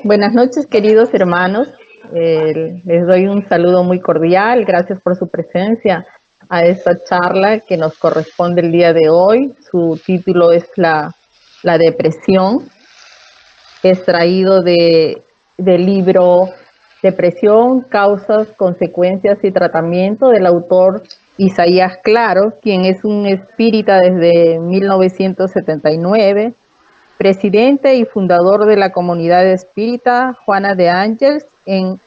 Buenas noches, queridos hermanos. Les doy un saludo muy cordial. Gracias por su presencia a esta charla que nos corresponde el día de hoy. Su título es la depresión, extraído del libro Depresión, causas, consecuencias y tratamiento del autor Isaías Claro, quien es un espírita desde 1979, presidente y fundador de la comunidad espírita Juana de Ángeles en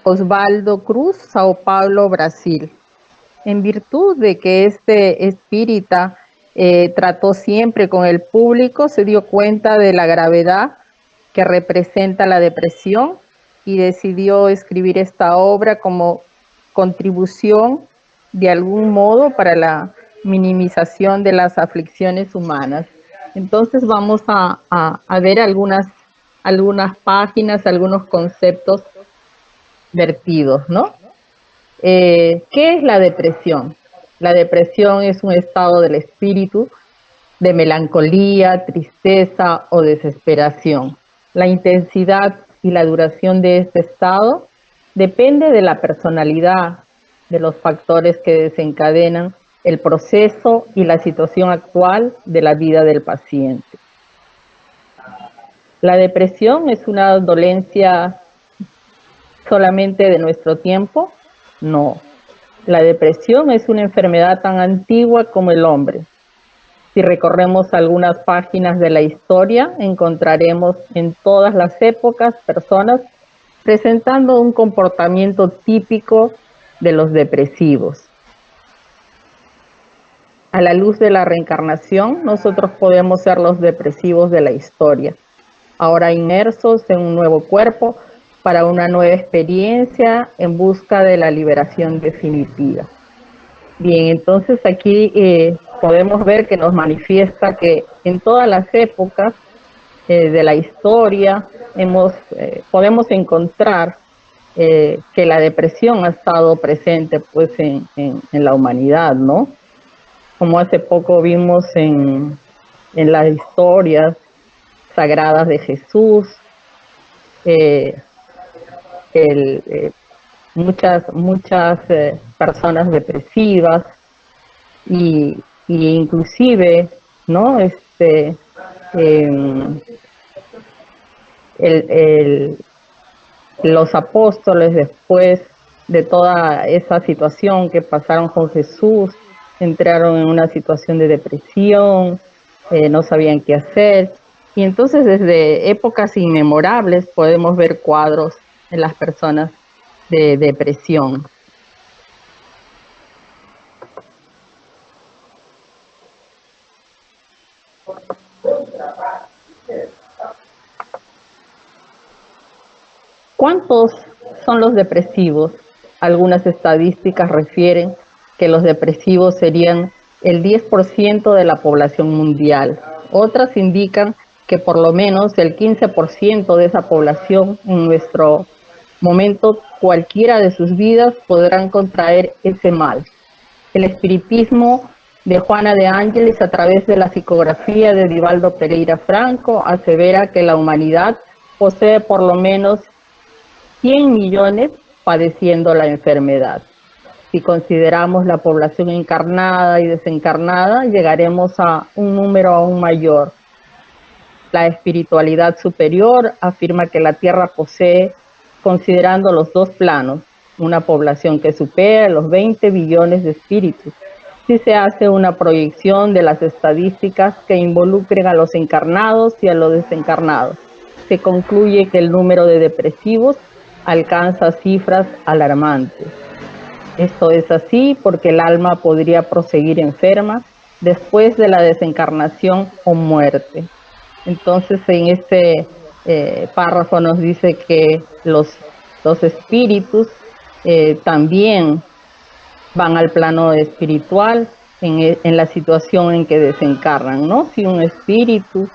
Osvaldo Cruz, Sao Paulo, Brasil. En virtud de que este espírita trató siempre con el público, se dio cuenta de la gravedad que representa la depresión y decidió escribir esta obra como contribución de algún modo para la minimización de las aflicciones humanas. Entonces vamos a ver algunas páginas, algunos conceptos vertidos, ¿no? ¿Qué es la depresión? La depresión es un estado del espíritu de melancolía, tristeza o desesperación. La intensidad y la duración de este estado depende de la personalidad, de los factores que desencadenan el proceso y la situación actual de la vida del paciente. La depresión es una dolencia solamente de nuestro tiempo. No, la depresión es una enfermedad tan antigua como el hombre. Si recorremos algunas páginas de la historia, encontraremos en todas las épocas personas presentando un comportamiento típico de los depresivos. A la luz de la reencarnación, nosotros podemos ser los depresivos de la historia, ahora inmersos en un nuevo cuerpo para una nueva experiencia en busca de la liberación definitiva. Bien, entonces aquí podemos ver que nos manifiesta que en todas las épocas de la historia podemos encontrar que la depresión ha estado presente pues en la humanidad, ¿no? Como hace poco vimos en las historias sagradas de Jesús, eh, muchas personas depresivas y inclusive, ¿no? Eh, los apóstoles, después de toda esa situación que pasaron con Jesús, entraron en una situación de depresión, no sabían qué hacer. Y entonces desde épocas inmemorables podemos ver cuadros en las personas de depresión. ¿Cuántos son los depresivos? Algunas estadísticas refieren que los depresivos serían el 10% de la población mundial. Otras indican que por lo menos el 15% de esa población en nuestro momento, cualquiera de sus vidas, podrán contraer ese mal. El espiritismo de Juana de Ángeles, a través de la psicografía de Divaldo Pereira Franco, asevera que la humanidad posee por lo menos 100 millones padeciendo la enfermedad. Si consideramos la población encarnada y desencarnada, llegaremos a un número aún mayor. La espiritualidad superior afirma que la Tierra posee, considerando los dos planos, una población que supera los 20 billones de espíritus. Si se hace una proyección de las estadísticas que involucren a los encarnados y a los desencarnados, se concluye que el número de depresivos alcanza cifras alarmantes. Esto es así porque el alma podría proseguir enferma después de la desencarnación o muerte. Entonces en este párrafo nos dice que los espíritus también van al plano espiritual en la situación en que desencarnan, ¿no? Si un espíritu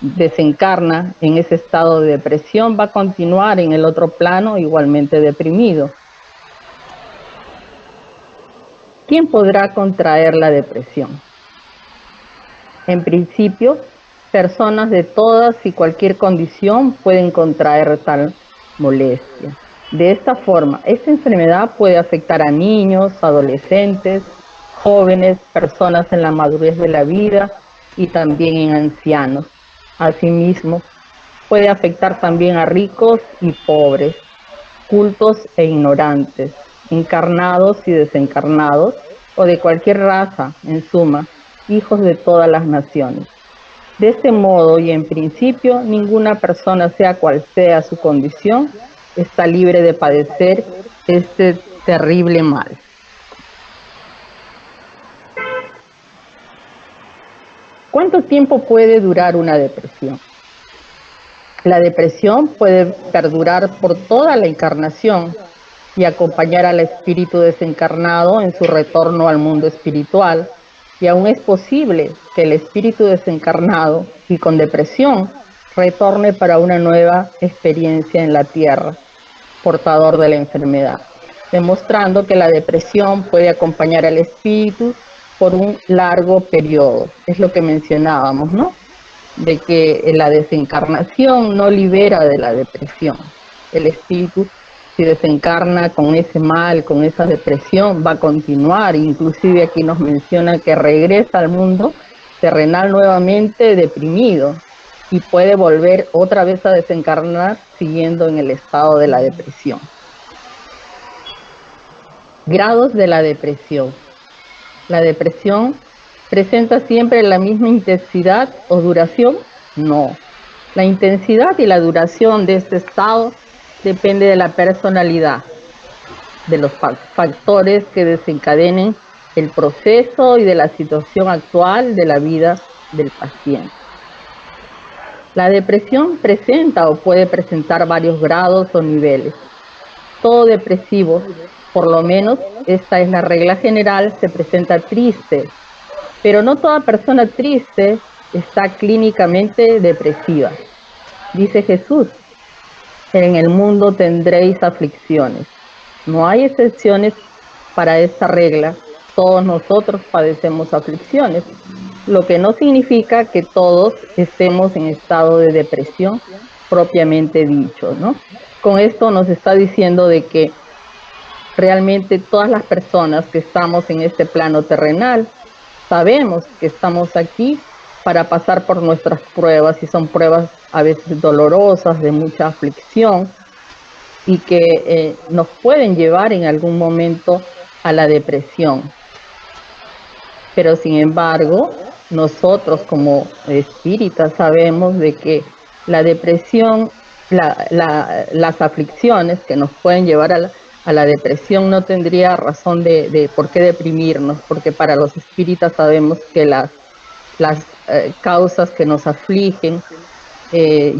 desencarna en ese estado de depresión, va a continuar en el otro plano igualmente deprimido. ¿Quién podrá contraer la depresión? En principio, Personas de todas y cualquier condición pueden contraer tal molestia. De esta forma, esta enfermedad puede afectar a niños, adolescentes, jóvenes, personas en la madurez de la vida y también en ancianos. Asimismo, puede afectar también a ricos y pobres, cultos e ignorantes, encarnados y desencarnados, o de cualquier raza, en suma, hijos de todas las naciones. De este modo y en principio, ninguna persona, sea cual sea su condición, está libre de padecer este terrible mal. ¿Cuánto tiempo puede durar una depresión? La depresión puede perdurar por toda la encarnación y acompañar al espíritu desencarnado en su retorno al mundo espiritual. Y aún es posible que el espíritu desencarnado y con depresión retorne para una nueva experiencia en la tierra, portador de la enfermedad, demostrando que la depresión puede acompañar al espíritu por un largo periodo. Es lo que mencionábamos, ¿no? De que la desencarnación no libera de la depresión. El espíritu, si desencarna con ese mal, con esa depresión, va a continuar. Inclusive aquí nos menciona que regresa al mundo terrenal nuevamente deprimido y puede volver otra vez a desencarnar siguiendo en el estado de la depresión. Grados de la depresión. La depresión ¿presenta siempre la misma intensidad o duración? No. La intensidad y la duración de este estado depende de la personalidad, de los factores que desencadenen el proceso y de la situación actual de la vida del paciente. La depresión presenta o puede presentar varios grados o niveles. Todo depresivo, por lo menos esta es la regla general, se presenta triste, pero no toda persona triste está clínicamente depresiva. Dice Jesús, en el mundo tendréis aflicciones. No hay excepciones para esta regla. Todos nosotros padecemos aflicciones, lo que no significa que todos estemos en estado de depresión propiamente dicho, ¿no? Con esto nos está diciendo de que realmente todas las personas que estamos en este plano terrenal sabemos que estamos aquí para pasar por nuestras pruebas, y son pruebas a veces dolorosas, de mucha aflicción, y que nos pueden llevar en algún momento a la depresión. Pero sin embargo, nosotros como espíritas sabemos de que la depresión, las aflicciones que nos pueden llevar a la depresión no tendría razón de por qué deprimirnos, porque para los espíritas sabemos que las causas que nos afligen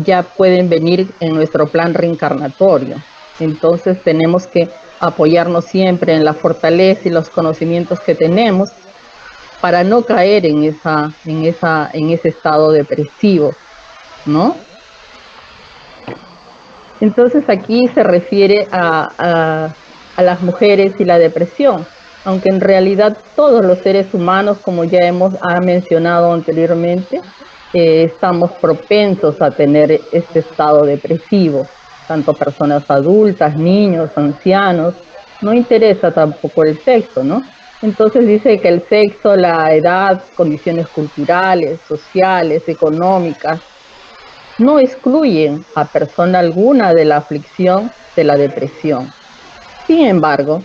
ya pueden venir en nuestro plan reencarnatorio. Entonces tenemos que apoyarnos siempre en la fortaleza y los conocimientos que tenemos para no caer en ese estado depresivo, ¿no? Entonces aquí se refiere a las mujeres y la depresión, aunque en realidad todos los seres humanos, como ya hemos mencionado anteriormente, estamos propensos a tener este estado depresivo, tanto personas adultas, niños, ancianos, no interesa tampoco el sexo, ¿no? Entonces dice que el sexo, la edad, condiciones culturales, sociales, económicas, no excluyen a persona alguna de la aflicción de la depresión. Sin embargo,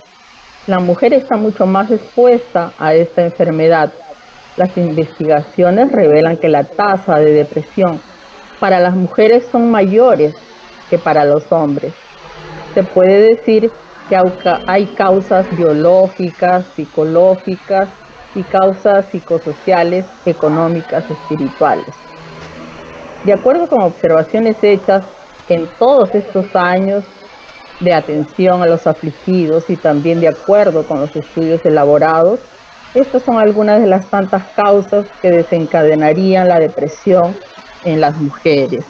la mujer está mucho más expuesta a esta enfermedad. Las investigaciones revelan que la tasa de depresión para las mujeres son mayores que para los hombres. Se puede decir que hay causas biológicas, psicológicas y causas psicosociales, económicas, espirituales. De acuerdo con observaciones hechas en todos estos años de atención a los afligidos y también de acuerdo con los estudios elaborados, estas son algunas de las tantas causas que desencadenarían la depresión en las mujeres.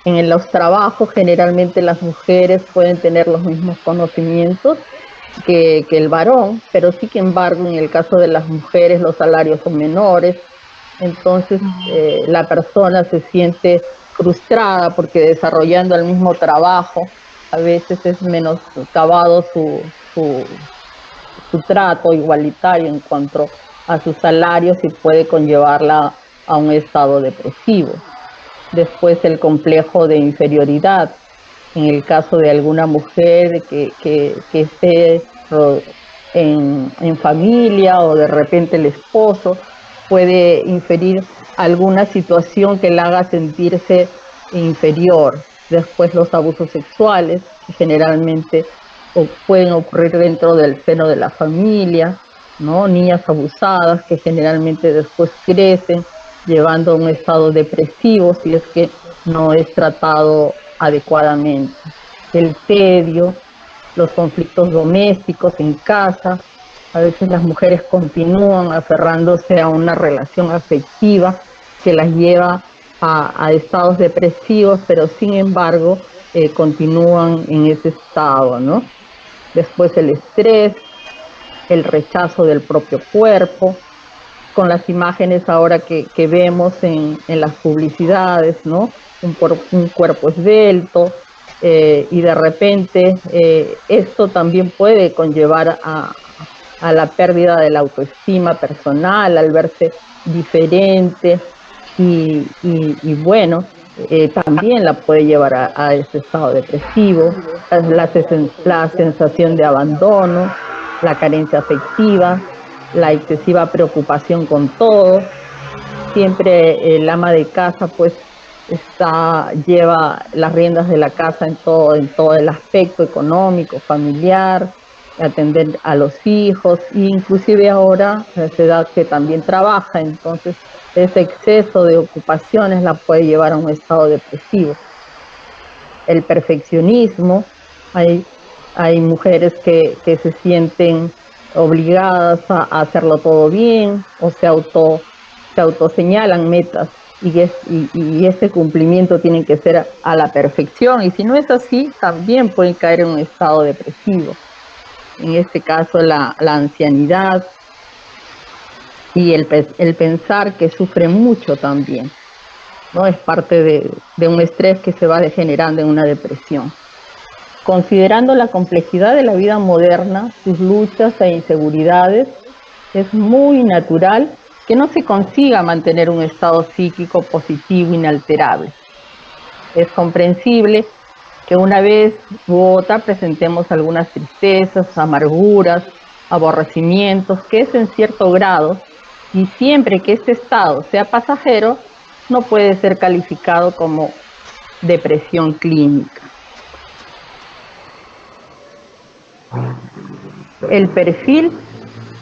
En los trabajos generalmente las mujeres pueden tener los mismos conocimientos que el varón, pero sí que embargo en el caso de las mujeres los salarios son menores, entonces la persona se siente frustrada porque desarrollando el mismo trabajo a veces es menoscabado su trato igualitario en cuanto a sus salarios y puede conllevarla a un estado depresivo. Después el complejo de inferioridad, en el caso de alguna mujer que esté en familia o de repente el esposo puede inferir alguna situación que la haga sentirse inferior. Después los abusos sexuales, que generalmente pueden ocurrir dentro del seno de la familia, ¿no? Niñas abusadas que generalmente después crecen llevando a un estado depresivo si es que no es tratado adecuadamente. El tedio, los conflictos domésticos en casa, a veces las mujeres continúan aferrándose a una relación afectiva que las lleva a estados depresivos, pero sin embargo continúan en ese estado, ¿no? Después el estrés, el rechazo del propio cuerpo, con las imágenes ahora que vemos en las publicidades, ¿no? Un cuerpo esbelto, y de repente esto también puede conllevar a la pérdida de la autoestima personal, al verse diferente y bueno, también la puede llevar a ese estado depresivo, la sensación de abandono, la carencia afectiva, la excesiva preocupación con todo. Siempre el ama de casa pues lleva las riendas de la casa en todo el aspecto económico, familiar, atender a los hijos, e inclusive ahora a esa edad que también trabaja, entonces ese exceso de ocupaciones la puede llevar a un estado depresivo. El perfeccionismo, hay mujeres que se sienten obligadas a hacerlo todo bien o se autoseñalan metas y ese cumplimiento tiene que ser a la perfección, y si no es así también pueden caer en un estado depresivo. En este caso la ancianidad y el pensar que sufre mucho también, ¿no? Es parte de un estrés que se va degenerando en una depresión. Considerando la complejidad de la vida moderna, sus luchas e inseguridades, es muy natural que no se consiga mantener un estado psíquico positivo inalterable. Es comprensible que una vez u otra presentemos algunas tristezas, amarguras, aborrecimientos, que es en cierto grado, y siempre que este estado sea pasajero, no puede ser calificado como depresión clínica. El perfil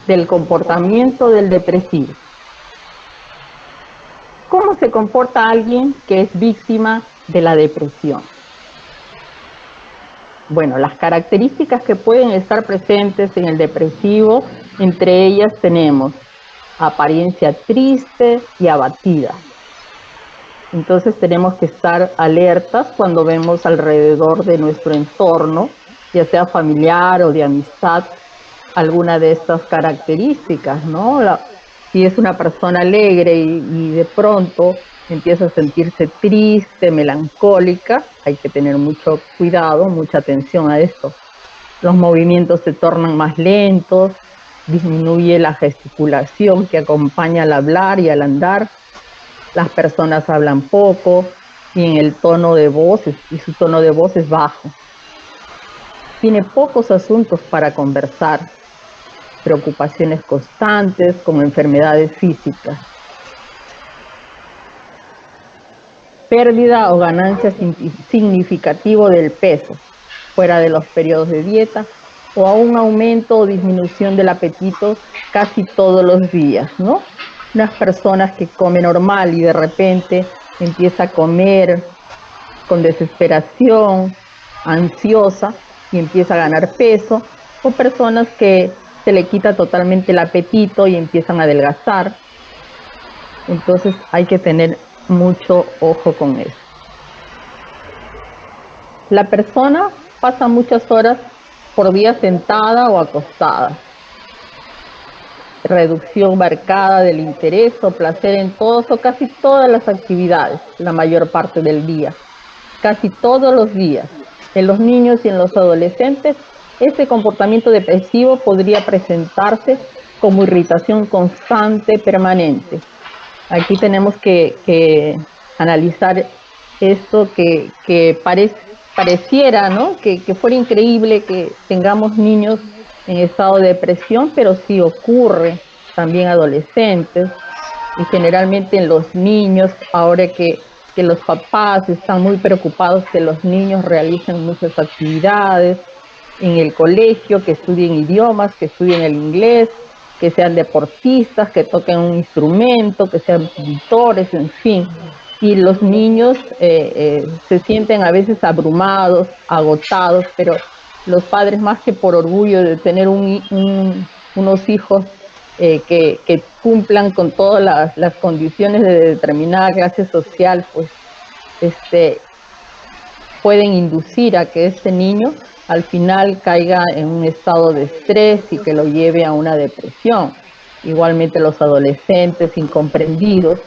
del comportamiento del depresivo. ¿Cómo se comporta alguien que es víctima de la depresión? Bueno, las características que pueden estar presentes en el depresivo, entre ellas tenemos apariencia triste y abatida. Entonces tenemos que estar alertas cuando vemos alrededor de nuestro entorno, ya sea familiar o de amistad, alguna de estas características, ¿no? Si es una persona alegre y de pronto empieza a sentirse triste, melancólica, hay que tener mucho cuidado, mucha atención a esto. Los movimientos se tornan más lentos, disminuye la gesticulación que acompaña al hablar y al andar, las personas hablan poco y en el tono de voz, y su tono de voz es bajo. Tiene pocos asuntos para conversar, preocupaciones constantes como enfermedades físicas. Pérdida o ganancia significativo del peso, fuera de los periodos de dieta, o a un aumento o disminución del apetito casi todos los días, ¿no? Unas personas que comen normal y de repente empieza a comer con desesperación, ansiosa y empieza a ganar peso, o personas que se le quita totalmente el apetito y empiezan a adelgazar. Entonces hay que tener mucho ojo con eso. La persona pasa muchas horas por día sentada o acostada. Reducción marcada del interés o placer en todos o casi todas las actividades, la mayor parte del día, casi todos los días. En los niños y en los adolescentes, este comportamiento depresivo podría presentarse como irritación constante, permanente. Aquí tenemos que analizar esto que pareciera, ¿no? Que fuera increíble que tengamos niños en estado de depresión, pero sí ocurre también adolescentes y generalmente en los niños, ahora que los papás están muy preocupados que los niños realicen muchas actividades en el colegio, que estudien idiomas, que estudien el inglés, que sean deportistas, que toquen un instrumento, que sean pintores, en fin. Y los niños se sienten a veces abrumados, agotados, pero los padres, más que por orgullo de tener unos hijos que cumplan con todas las condiciones de determinada clase social, pues pueden inducir a que este niño al final caiga en un estado de estrés y que lo lleve a una depresión. Igualmente los adolescentes incomprendidos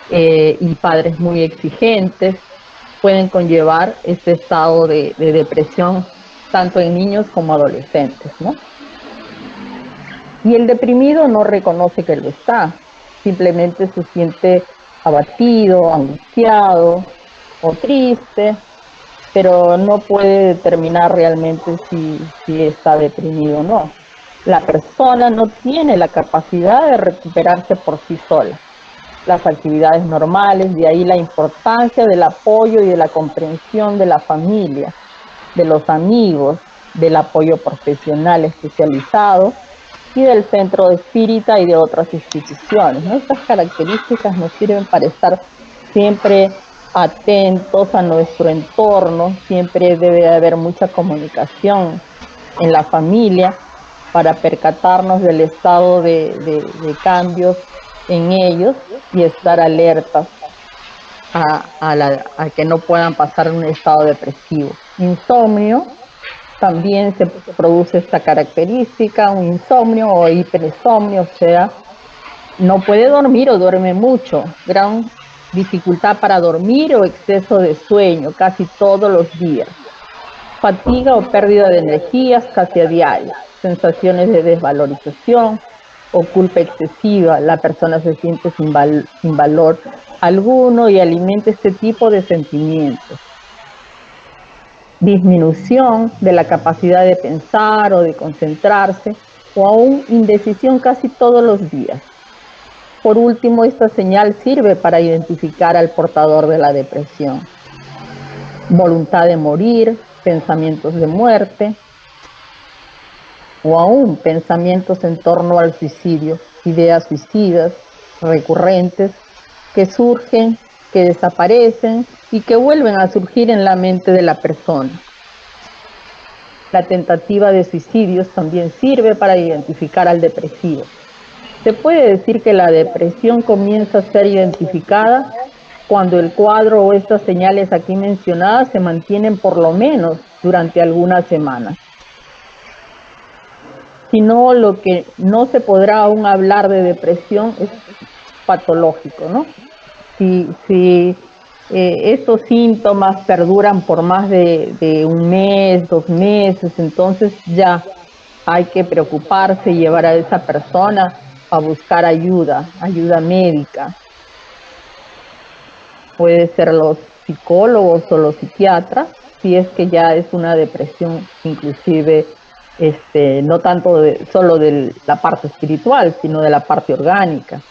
y padres muy exigentes pueden conllevar este estado de depresión tanto en niños como adolescentes, ¿no? Y el deprimido no reconoce que lo está, simplemente se siente abatido, angustiado o triste, pero no puede determinar realmente si está deprimido o no. La persona no tiene la capacidad de recuperarse por sí sola. Las actividades normales, de ahí la importancia del apoyo y de la comprensión de la familia, de los amigos, del apoyo profesional especializado y del centro espírita y de otras instituciones, ¿no? Estas características nos sirven para estar siempre atentos a nuestro entorno, siempre debe haber mucha comunicación en la familia para percatarnos del estado de cambios en ellos y estar alertas a que no puedan pasar un estado depresivo. Insomnio, también se produce esta característica, un insomnio o hiperinsomnio, o sea, no puede dormir o duerme mucho, gran dificultad para dormir o exceso de sueño casi todos los días, fatiga o pérdida de energías casi a diario, sensaciones de desvalorización o culpa excesiva, la persona se siente sin valor alguno y alimenta este tipo de sentimientos. Disminución de la capacidad de pensar o de concentrarse, o aún indecisión casi todos los días. Por último, esta señal sirve para identificar al portador de la depresión. Voluntad de morir, pensamientos de muerte, o aún pensamientos en torno al suicidio, ideas suicidas recurrentes que surgen, que desaparecen y que vuelven a surgir en la mente de la persona. La tentativa de suicidios también sirve para identificar al depresivo. Se puede decir que la depresión comienza a ser identificada cuando el cuadro o estas señales aquí mencionadas se mantienen por lo menos durante algunas semanas. Si no, lo que no se podrá aún hablar de depresión es patológico, ¿no? Si estos síntomas perduran por más de un mes, 2 meses, entonces ya hay que preocuparse y llevar a esa persona a buscar ayuda médica. Puede ser los psicólogos o los psiquiatras, si es que ya es una depresión inclusive no tanto solo de la parte espiritual, sino de la parte orgánica.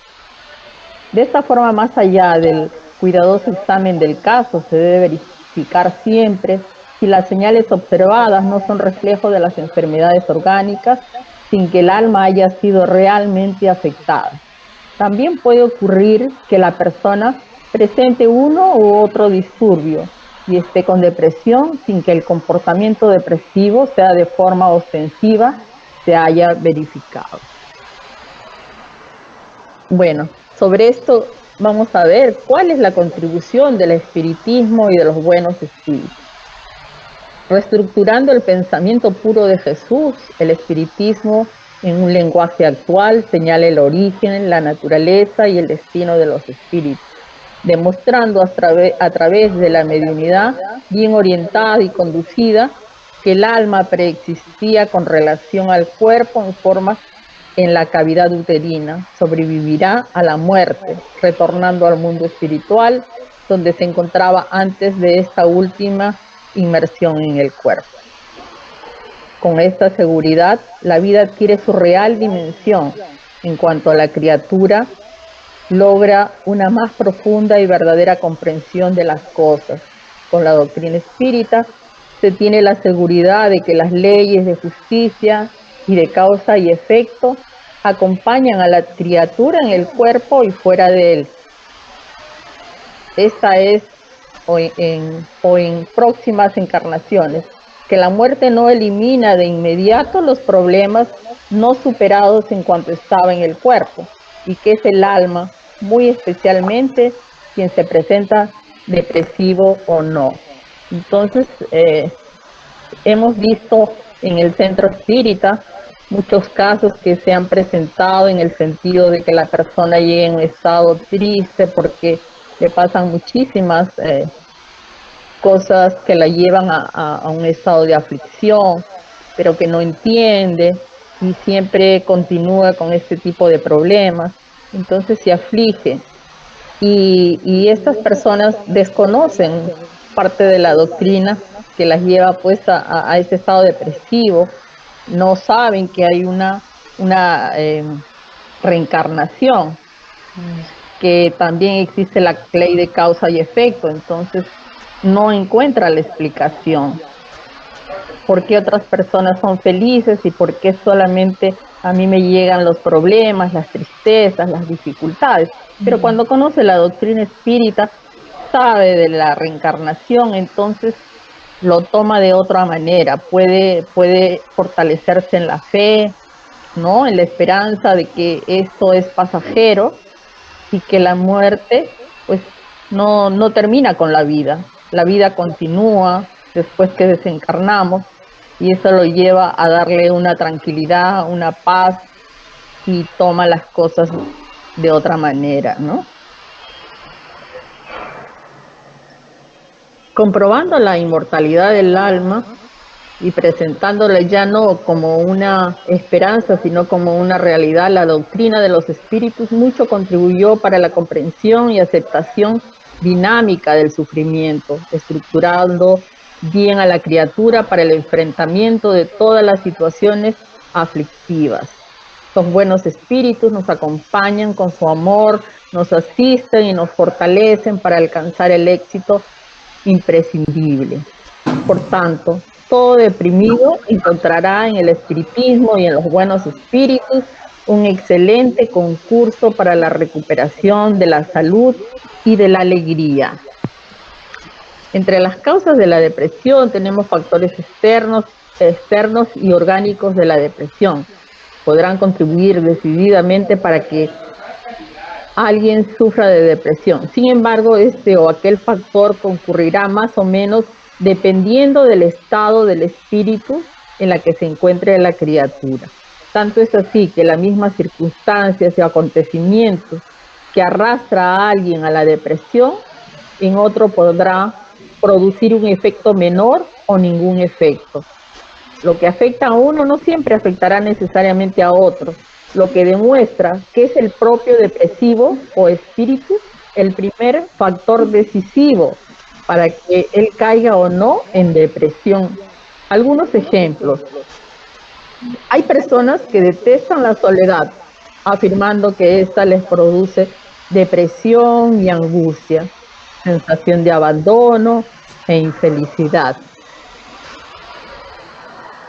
De esta forma, más allá del cuidadoso examen del caso, se debe verificar siempre si las señales observadas no son reflejo de las enfermedades orgánicas sin que el alma haya sido realmente afectada. También puede ocurrir que la persona presente uno u otro disturbio y esté con depresión sin que el comportamiento depresivo, sea de forma ostensiva, se haya verificado. Bueno, sobre esto vamos a ver cuál es la contribución del espiritismo y de los buenos espíritus. Reestructurando el pensamiento puro de Jesús, el espiritismo en un lenguaje actual señala el origen, la naturaleza y el destino de los espíritus, demostrando a través de la mediunidad bien orientada y conducida que el alma preexistía con relación al cuerpo en forma en la cavidad uterina, sobrevivirá a la muerte, retornando al mundo espiritual donde se encontraba antes de esta última inmersión en el cuerpo. Con esta seguridad, la vida adquiere su real dimensión en cuanto a la criatura logra una más profunda y verdadera comprensión de las cosas. Con la doctrina espírita se tiene la seguridad de que las leyes de justicia y de causa y efecto acompañan a la criatura en el cuerpo y fuera de él. Esta es o en próximas encarnaciones, que la muerte no elimina de inmediato los problemas no superados en cuanto estaba en el cuerpo, y que es el alma, muy especialmente quien se presenta depresivo o no. Entonces, hemos visto en el centro espírita muchos casos que se han presentado en el sentido de que la persona llega en un estado triste porque le pasan muchísimas cosas que la llevan a un estado de aflicción, pero que no entiende y siempre continúa con este tipo de problemas. Entonces se aflige y estas personas desconocen parte de la doctrina que las lleva pues a ese estado depresivo. No saben que hay una reencarnación, que también existe la ley de causa y efecto. Entonces no encuentra la explicación. ¿Por qué otras personas son felices y por qué solamente a mí me llegan los problemas, las tristezas, las dificultades? Pero cuando conoce la doctrina espírita, sabe de la reencarnación, entonces lo toma de otra manera, puede fortalecerse en la fe, ¿no? En la esperanza de que esto es pasajero y que la muerte pues no termina con la vida continúa después que desencarnamos, y eso lo lleva a darle una tranquilidad, una paz, y toma las cosas de otra manera, ¿no? Comprobando la inmortalidad del alma y presentándola ya no como una esperanza, sino como una realidad, la doctrina de los espíritus mucho contribuyó para la comprensión y aceptación dinámica del sufrimiento, estructurando bien a la criatura para el enfrentamiento de todas las situaciones aflictivas. Los buenos espíritus nos acompañan con su amor, nos asisten y nos fortalecen para alcanzar el éxito imprescindible. Por tanto, todo deprimido encontrará en el espiritismo y en los buenos espíritus un excelente concurso para la recuperación de la salud y de la alegría. Entre las causas de la depresión tenemos factores externos y orgánicos de la depresión. Podrán contribuir decididamente para que alguien sufra de depresión. Sin embargo, este o aquel factor concurrirá más o menos dependiendo del estado del espíritu en la que se encuentre la criatura. Tanto es así que la misma circunstancias y acontecimientos que arrastra a alguien a la depresión, en otro podrá producir un efecto menor o ningún efecto. Lo que afecta a uno no siempre afectará necesariamente a otro, lo que demuestra que es el propio depresivo o espíritu el primer factor decisivo para que él caiga o no en depresión. Algunos ejemplos. Hay personas que detestan la soledad, afirmando que ésta les produce depresión y angustia, sensación de abandono e infelicidad.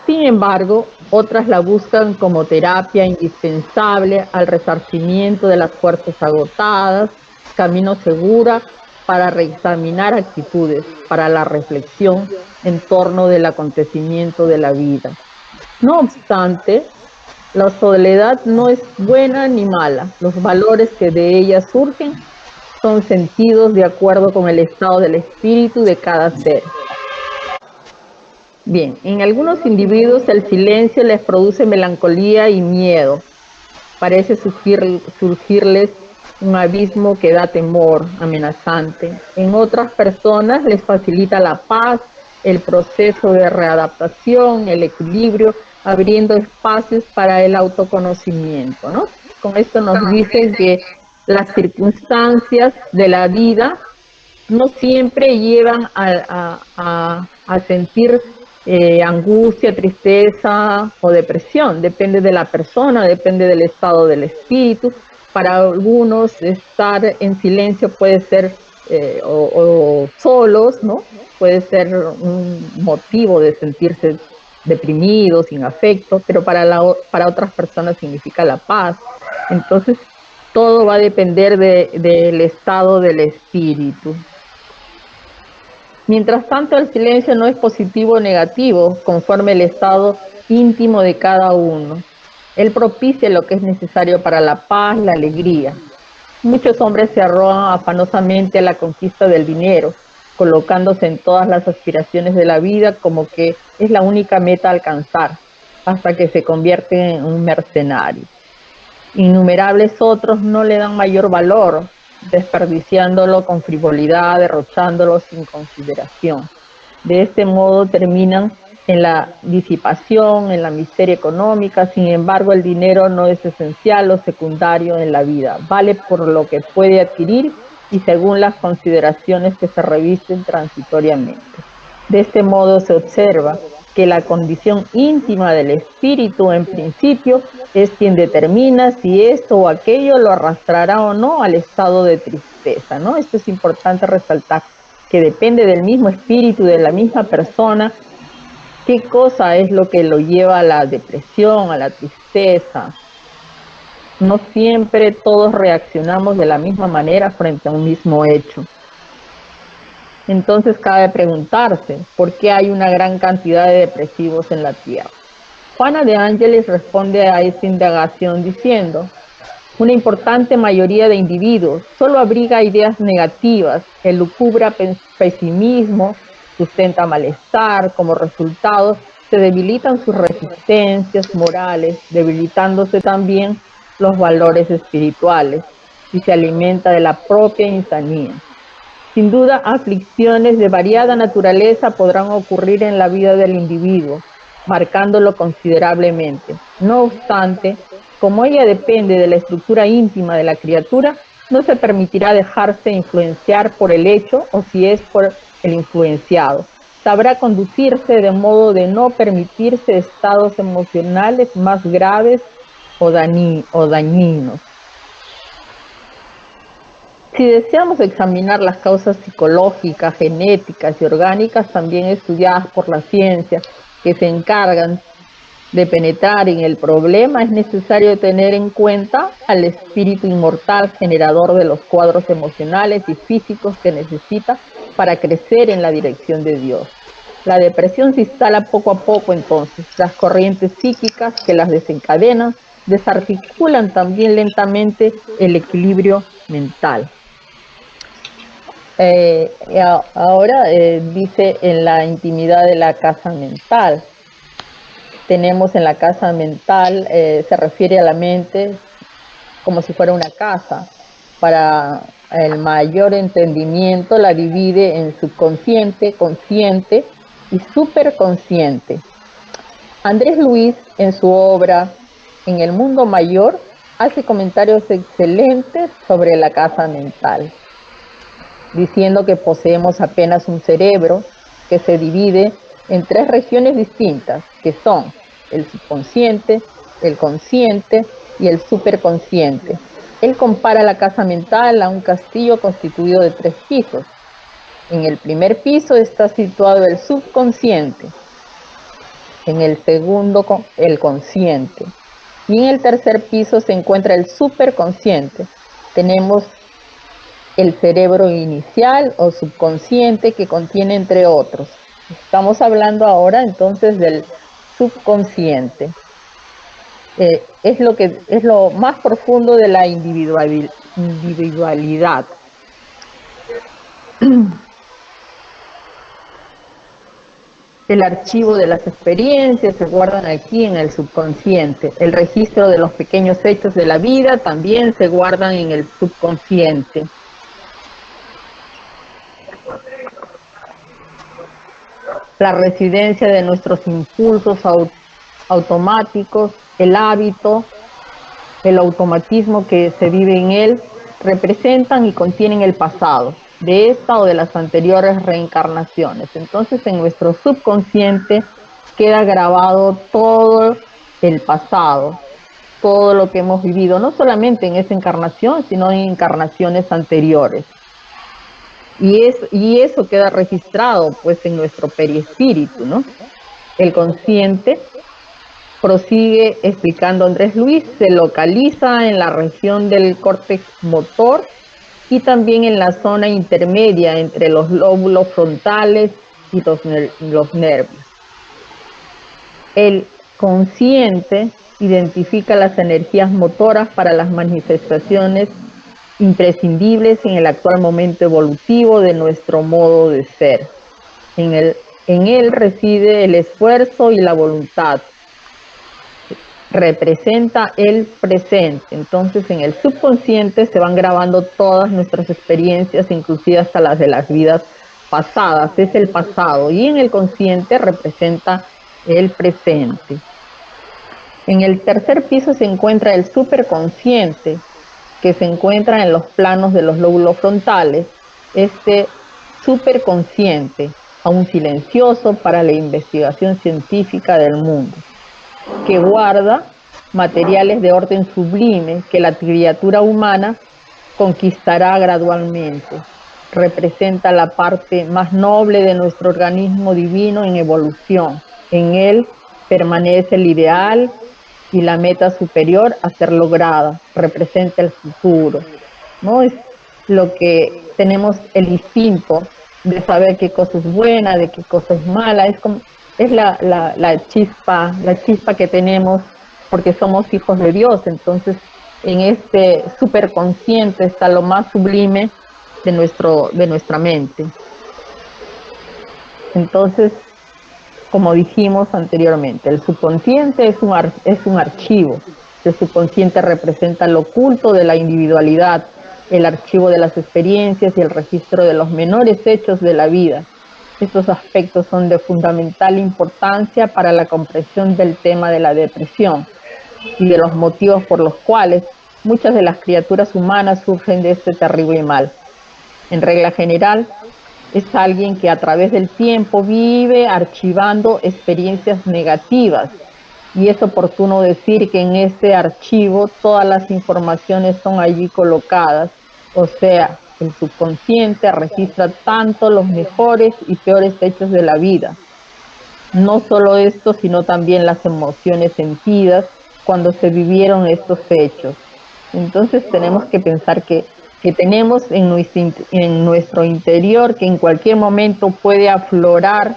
Sin embargo, otras la buscan como terapia indispensable al resarcimiento de las fuerzas agotadas, camino seguro para reexaminar actitudes, para la reflexión en torno del acontecimiento de la vida. No obstante, la soledad no es buena ni mala. Los valores que de ella surgen son sentidos de acuerdo con el estado del espíritu de cada ser. Bien, en algunos individuos el silencio les produce melancolía y miedo. Parece surgirles un abismo que da temor, amenazante. En otras personas les facilita la paz, el proceso de readaptación, el equilibrio, abriendo espacios para el autoconocimiento, ¿no? Con esto nos dicen que las circunstancias de la vida no siempre llevan a sentir angustia, tristeza o depresión. Depende de la persona, depende del estado del espíritu. Para algunos estar en silencio puede ser, o solos, ¿no? Puede ser un motivo de sentirse deprimido, sin afecto, pero para otras personas significa la paz. Entonces, todo va a depender del estado del espíritu. Mientras tanto, el silencio no es positivo o negativo, conforme el estado íntimo de cada uno. Él propicia lo que es necesario para la paz, la alegría. Muchos hombres se arrogan afanosamente a la conquista del dinero, colocándose en todas las aspiraciones de la vida como que es la única meta a alcanzar, hasta que se convierten en un mercenario. Innumerables otros no le dan mayor valor, desperdiciándolo con frivolidad, derrochándolo sin consideración. De este modo terminan en la disipación, en la miseria económica. Sin embargo, el dinero no es esencial o secundario en la vida. Vale por lo que puede adquirir y según las consideraciones que se revisten transitoriamente. De este modo se observa que la condición íntima del espíritu en principio es quien determina si esto o aquello lo arrastrará o no al estado de tristeza, ¿no? Esto es importante resaltar, que depende del mismo espíritu, de la misma persona, qué cosa es lo que lo lleva a la depresión, a la tristeza. No siempre todos reaccionamos de la misma manera frente a un mismo hecho. Entonces cabe preguntarse, ¿por qué hay una gran cantidad de depresivos en la Tierra? Juana de Ángeles responde a esta indagación diciendo: una importante mayoría de individuos solo abriga ideas negativas, elucubra pesimismo, sustenta malestar. Como resultado, se debilitan sus resistencias morales, debilitándose también los valores espirituales, y se alimenta de la propia insanía. Sin duda, aflicciones de variada naturaleza podrán ocurrir en la vida del individuo, marcándolo considerablemente. No obstante, como ella depende de la estructura íntima de la criatura, no se permitirá dejarse influenciar por el hecho o si es por el influenciado. Sabrá conducirse de modo de no permitirse estados emocionales más graves o dañinos. Si deseamos examinar las causas psicológicas, genéticas y orgánicas, también estudiadas por la ciencia, que se encargan de penetrar en el problema, es necesario tener en cuenta al espíritu inmortal generador de los cuadros emocionales y físicos que necesita para crecer en la dirección de Dios. La depresión se instala poco a poco entonces. Las corrientes psíquicas que las desencadenan desarticulan también lentamente el equilibrio mental. Ahora dice en la intimidad de la casa mental. Tenemos en la casa mental, se refiere a la mente como si fuera una casa. Para el mayor entendimiento la divide en subconsciente, consciente y superconsciente. Andrés Luis, en su obra En el mundo mayor, hace comentarios excelentes sobre la casa mental, diciendo que poseemos apenas un cerebro que se divide en 3 regiones distintas, que son el subconsciente, el consciente y el superconsciente. Él compara la casa mental a un castillo constituido de 3 pisos. En el primer piso está situado el subconsciente, en el segundo el consciente, y en el tercer piso se encuentra el superconsciente. Tenemos el cerebro inicial o subconsciente, que contiene entre otros. Estamos hablando ahora entonces del subconsciente. Es lo más profundo de la individualidad. El archivo de las experiencias se guardan aquí en el subconsciente. El registro de los pequeños hechos de la vida también se guardan en el subconsciente. La residencia de nuestros impulsos automáticos, el hábito, el automatismo que se vive en él, representan y contienen el pasado de esta o de las anteriores reencarnaciones. Entonces, en nuestro subconsciente queda grabado todo el pasado, todo lo que hemos vivido, no solamente en esa encarnación, sino en encarnaciones anteriores. Y eso queda registrado pues en nuestro perispíritu, ¿no? El consciente, prosigue explicando Andrés Luis, se localiza en la región del córtex motor y también en la zona intermedia entre los lóbulos frontales y los nervios. El consciente identifica las energías motoras para las manifestaciones imprescindibles en el actual momento evolutivo de nuestro modo de ser. En él reside el esfuerzo y la voluntad. Representa el presente. Entonces, en el subconsciente se van grabando todas nuestras experiencias, inclusive hasta las de las vidas pasadas. Es el pasado. Y en el consciente representa el presente. En el tercer piso se encuentra el superconsciente, que se encuentra en los planos de los lóbulos frontales. Este superconsciente, aún silencioso para la investigación científica del mundo, que guarda materiales de orden sublime que la criatura humana conquistará gradualmente. Representa la parte más noble de nuestro organismo divino en evolución. En él permanece el ideal y la meta superior a ser lograda. Representa el futuro, ¿no? Es lo que tenemos el instinto de saber qué cosa es buena, de qué cosa es mala. Es la chispa que tenemos porque somos hijos de Dios. Entonces, en este superconsciente está lo más sublime de nuestra mente. Entonces, como dijimos anteriormente, el subconsciente es un archivo. El subconsciente representa lo oculto de la individualidad, el archivo de las experiencias y el registro de los menores hechos de la vida. Estos aspectos son de fundamental importancia para la comprensión del tema de la depresión y de los motivos por los cuales muchas de las criaturas humanas sufren de este terrible mal. En regla general, es alguien que a través del tiempo vive archivando experiencias negativas, y es oportuno decir que en este archivo todas las informaciones son allí colocadas, o sea, el subconsciente registra tanto los mejores y peores hechos de la vida. No solo esto, sino también las emociones sentidas cuando se vivieron estos hechos. Entonces tenemos que pensar que tenemos en nuestro interior, que en cualquier momento puede aflorar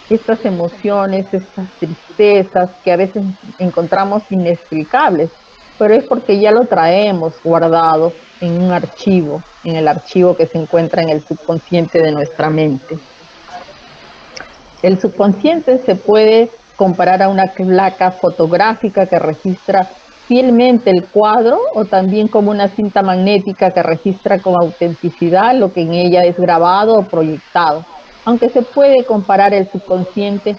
estas emociones, estas tristezas que a veces encontramos inexplicables, pero es porque ya lo traemos guardado en un archivo, en el archivo que se encuentra en el subconsciente de nuestra mente. El subconsciente se puede comparar a una placa fotográfica que registra fielmente el cuadro, o también como una cinta magnética que registra con autenticidad lo que en ella es grabado o proyectado, aunque se puede comparar el subconsciente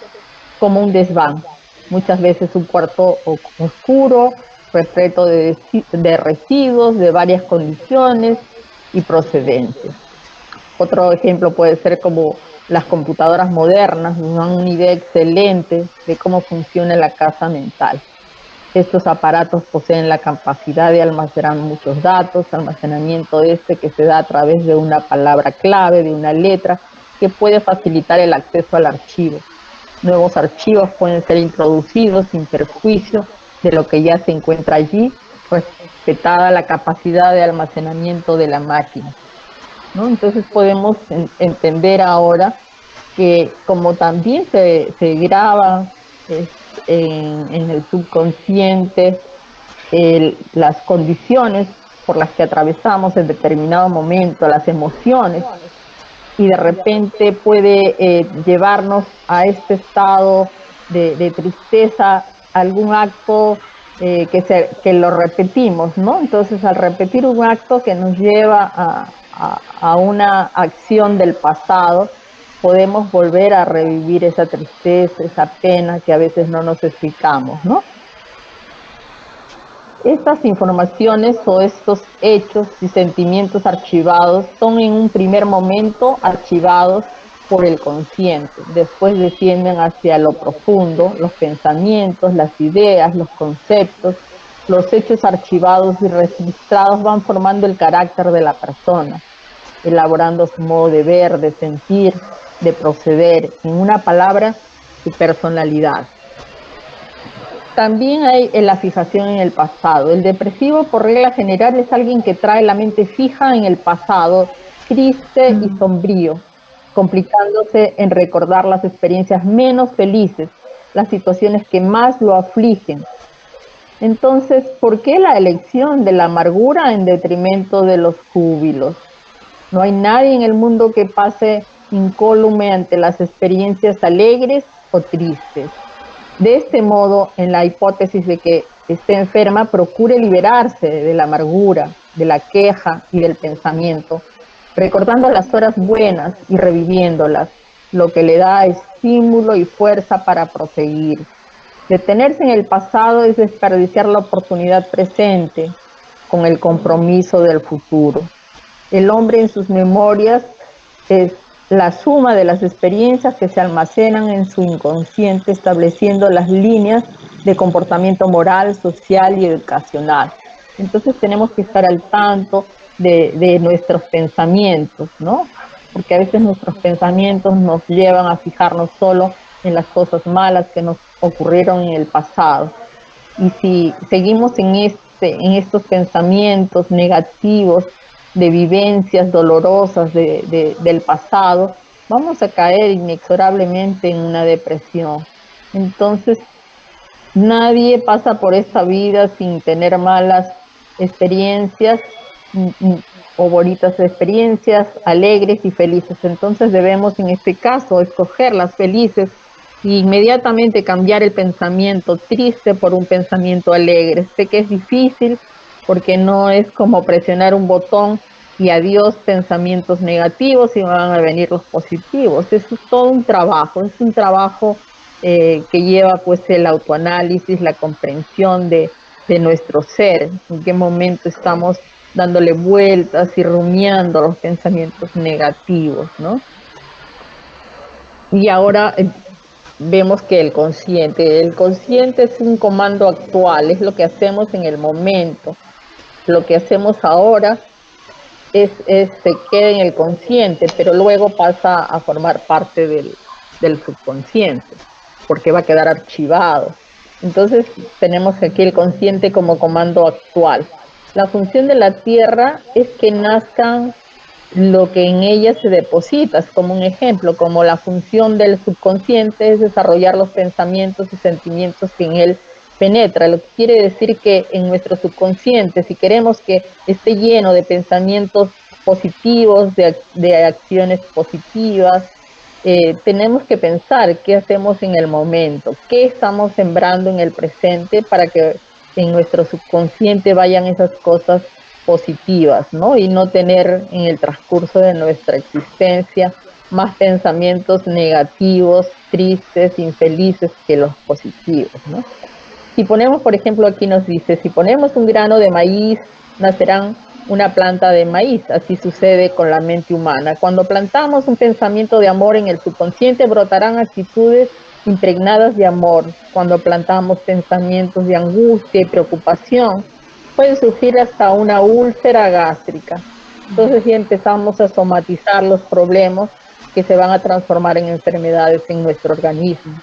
como un desván, muchas veces un cuarto oscuro, repleto de residuos de varias condiciones y procedencias. Otro ejemplo puede ser como las computadoras modernas, nos dan una idea excelente de cómo funciona la casa mental. Estos aparatos poseen la capacidad de almacenar muchos datos, almacenamiento que se da a través de una palabra clave, de una letra, que puede facilitar el acceso al archivo. Nuevos archivos pueden ser introducidos sin perjuicio de lo que ya se encuentra allí, respetada la capacidad de almacenamiento de la máquina, ¿no? Entonces podemos entender ahora que como también se graba en el subconsciente las condiciones por las que atravesamos en determinado momento, las emociones, y de repente puede llevarnos a este estado de tristeza, algún acto que lo repetimos, ¿no? Entonces, al repetir un acto que nos lleva a una acción del pasado, podemos volver a revivir esa tristeza, esa pena que a veces no nos explicamos, ¿no? Estas informaciones o estos hechos y sentimientos archivados son en un primer momento archivados por el consciente, después descienden hacia lo profundo, los pensamientos, las ideas, los conceptos, los hechos archivados y registrados van formando el carácter de la persona, elaborando su modo de ver, de sentir, de proceder, en una palabra, su personalidad. También hay la fijación en el pasado. El depresivo, por regla general, es alguien que trae la mente fija en el pasado, triste y sombrío, complicándose en recordar las experiencias menos felices, las situaciones que más lo afligen. Entonces, ¿por qué la elección de la amargura en detrimento de los júbilos? No hay nadie en el mundo que pase incólume ante las experiencias alegres o tristes. De este modo, en la hipótesis de que esté enferma, procure liberarse de la amargura, de la queja y del pensamiento, recordando las horas buenas y reviviéndolas, lo que le da estímulo y fuerza para proseguir. Detenerse en el pasado es desperdiciar la oportunidad presente con el compromiso del futuro. El hombre en sus memorias es la suma de las experiencias que se almacenan en su inconsciente, estableciendo las líneas de comportamiento moral, social y educacional. Entonces tenemos que estar al tanto de nuestros pensamientos, ¿no? Porque a veces nuestros pensamientos nos llevan a fijarnos solo en las cosas malas que nos ocurrieron en el pasado. Y si seguimos en estos pensamientos negativos, de vivencias dolorosas del pasado, vamos a caer inexorablemente en una depresión. Entonces, nadie pasa por esta vida sin tener malas experiencias o bonitas experiencias, alegres y felices. Entonces debemos en este caso escoger las felices e inmediatamente cambiar el pensamiento triste por un pensamiento alegre. Sé que es difícil porque no es como presionar un botón y adiós pensamientos negativos y van a venir los positivos. Eso es todo un trabajo, es un trabajo que lleva pues el autoanálisis, la comprensión de nuestro ser, en qué momento estamos dándole vueltas y rumiando los pensamientos negativos, ¿no? Y ahora vemos que el consciente es un comando actual, es lo que hacemos en el momento. Lo que hacemos ahora se queda en el consciente, pero luego pasa a formar parte del subconsciente, porque va a quedar archivado. Entonces tenemos aquí el consciente como comando actual. La función de la Tierra es que nazcan lo que en ella se deposita, es como un ejemplo, como la función del subconsciente es desarrollar los pensamientos y sentimientos que en él penetra, lo que quiere decir que en nuestro subconsciente, si queremos que esté lleno de pensamientos positivos, de acciones positivas, tenemos que pensar qué hacemos en el momento, qué estamos sembrando en el presente para que en nuestro subconsciente vayan esas cosas positivas, ¿no? Y no tener en el transcurso de nuestra existencia más pensamientos negativos, tristes, infelices que los positivos, ¿no? Si ponemos, por ejemplo, aquí nos dice, si ponemos un grano de maíz, nacerán una planta de maíz. Así sucede con la mente humana. Cuando plantamos un pensamiento de amor en el subconsciente, brotarán actitudes impregnadas de amor. Cuando plantamos pensamientos de angustia y preocupación, puede surgir hasta una úlcera gástrica. Entonces ya empezamos a somatizar los problemas que se van a transformar en enfermedades en nuestro organismo.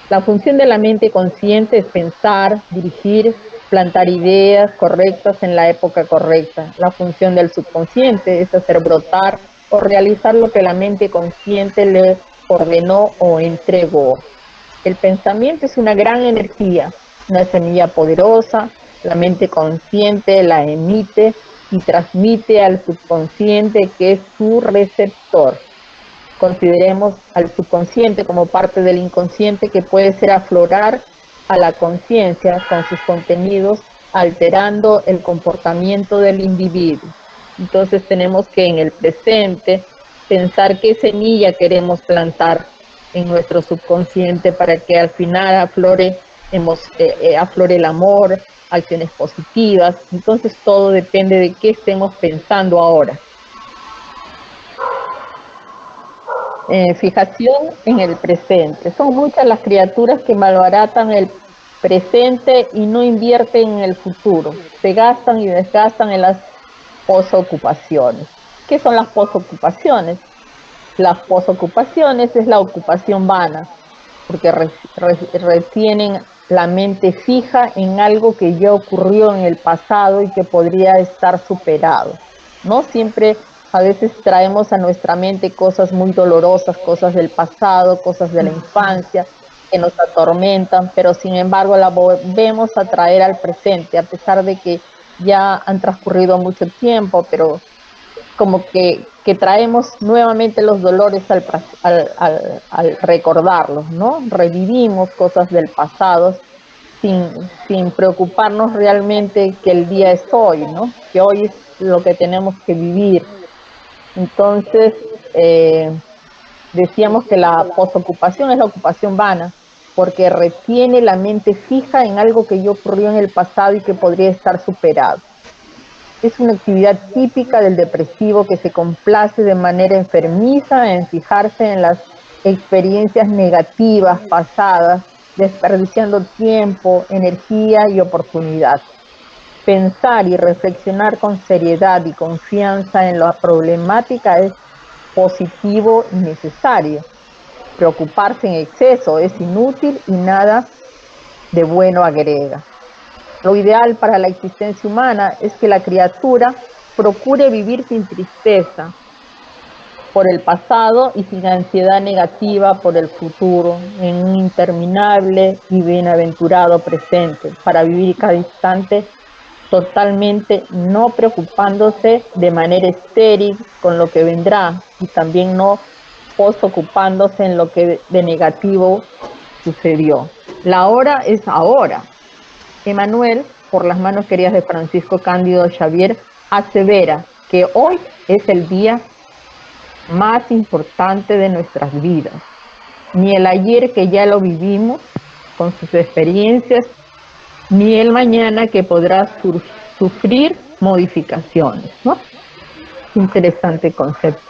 La función de la mente consciente es pensar, dirigir, plantar ideas correctas en la época correcta. La función del subconsciente es hacer brotar o realizar lo que la mente consciente le ordenó o entregó. El pensamiento es una gran energía, una semilla poderosa. La mente consciente la emite y transmite al subconsciente, que es su receptor. Consideremos al subconsciente como parte del inconsciente que puede ser aflorar a la conciencia con sus contenidos, alterando el comportamiento del individuo. Entonces tenemos que en el presente pensar qué semilla queremos plantar en nuestro subconsciente para que al final aflore el amor, acciones positivas. Entonces todo depende de qué estemos pensando ahora. Fijación en el presente. Son muchas las criaturas que malbaratan el presente y no invierten en el futuro. Se gastan y desgastan en las posocupaciones. ¿Qué son las posocupaciones? Las posocupaciones es la ocupación vana, porque retienen la mente fija en algo que ya ocurrió en el pasado y que podría estar superado. No siempre, a veces traemos a nuestra mente cosas muy dolorosas, cosas del pasado, cosas de la infancia, que nos atormentan, pero sin embargo la volvemos a traer al presente, a pesar de que ya han transcurrido mucho tiempo, pero como que traemos nuevamente los dolores al recordarlos, ¿no? Revivimos cosas del pasado sin preocuparnos realmente que el día es hoy, ¿no? Que hoy es lo que tenemos que vivir. Entonces, decíamos que la posocupación es la ocupación vana, porque retiene la mente fija en algo que ya ocurrió en el pasado y que podría estar superado. Es una actividad típica del depresivo que se complace de manera enfermiza en fijarse en las experiencias negativas pasadas, desperdiciando tiempo, energía y oportunidad. Pensar y reflexionar con seriedad y confianza en la problemática es positivo y necesario. Preocuparse en exceso es inútil y nada de bueno agrega. Lo ideal para la existencia humana es que la criatura procure vivir sin tristeza por el pasado y sin ansiedad negativa por el futuro, en un interminable y bienaventurado presente, para vivir cada instante totalmente no preocupándose de manera estéril con lo que vendrá y también no posocupándose en lo que de negativo sucedió. La hora es ahora. Emmanuel, por las manos queridas de Francisco Cándido Xavier, asevera que hoy es el día más importante de nuestras vidas. Ni el ayer que ya lo vivimos con sus experiencias, ni el mañana que podrá sufrir modificaciones, ¿no? Interesante concepto.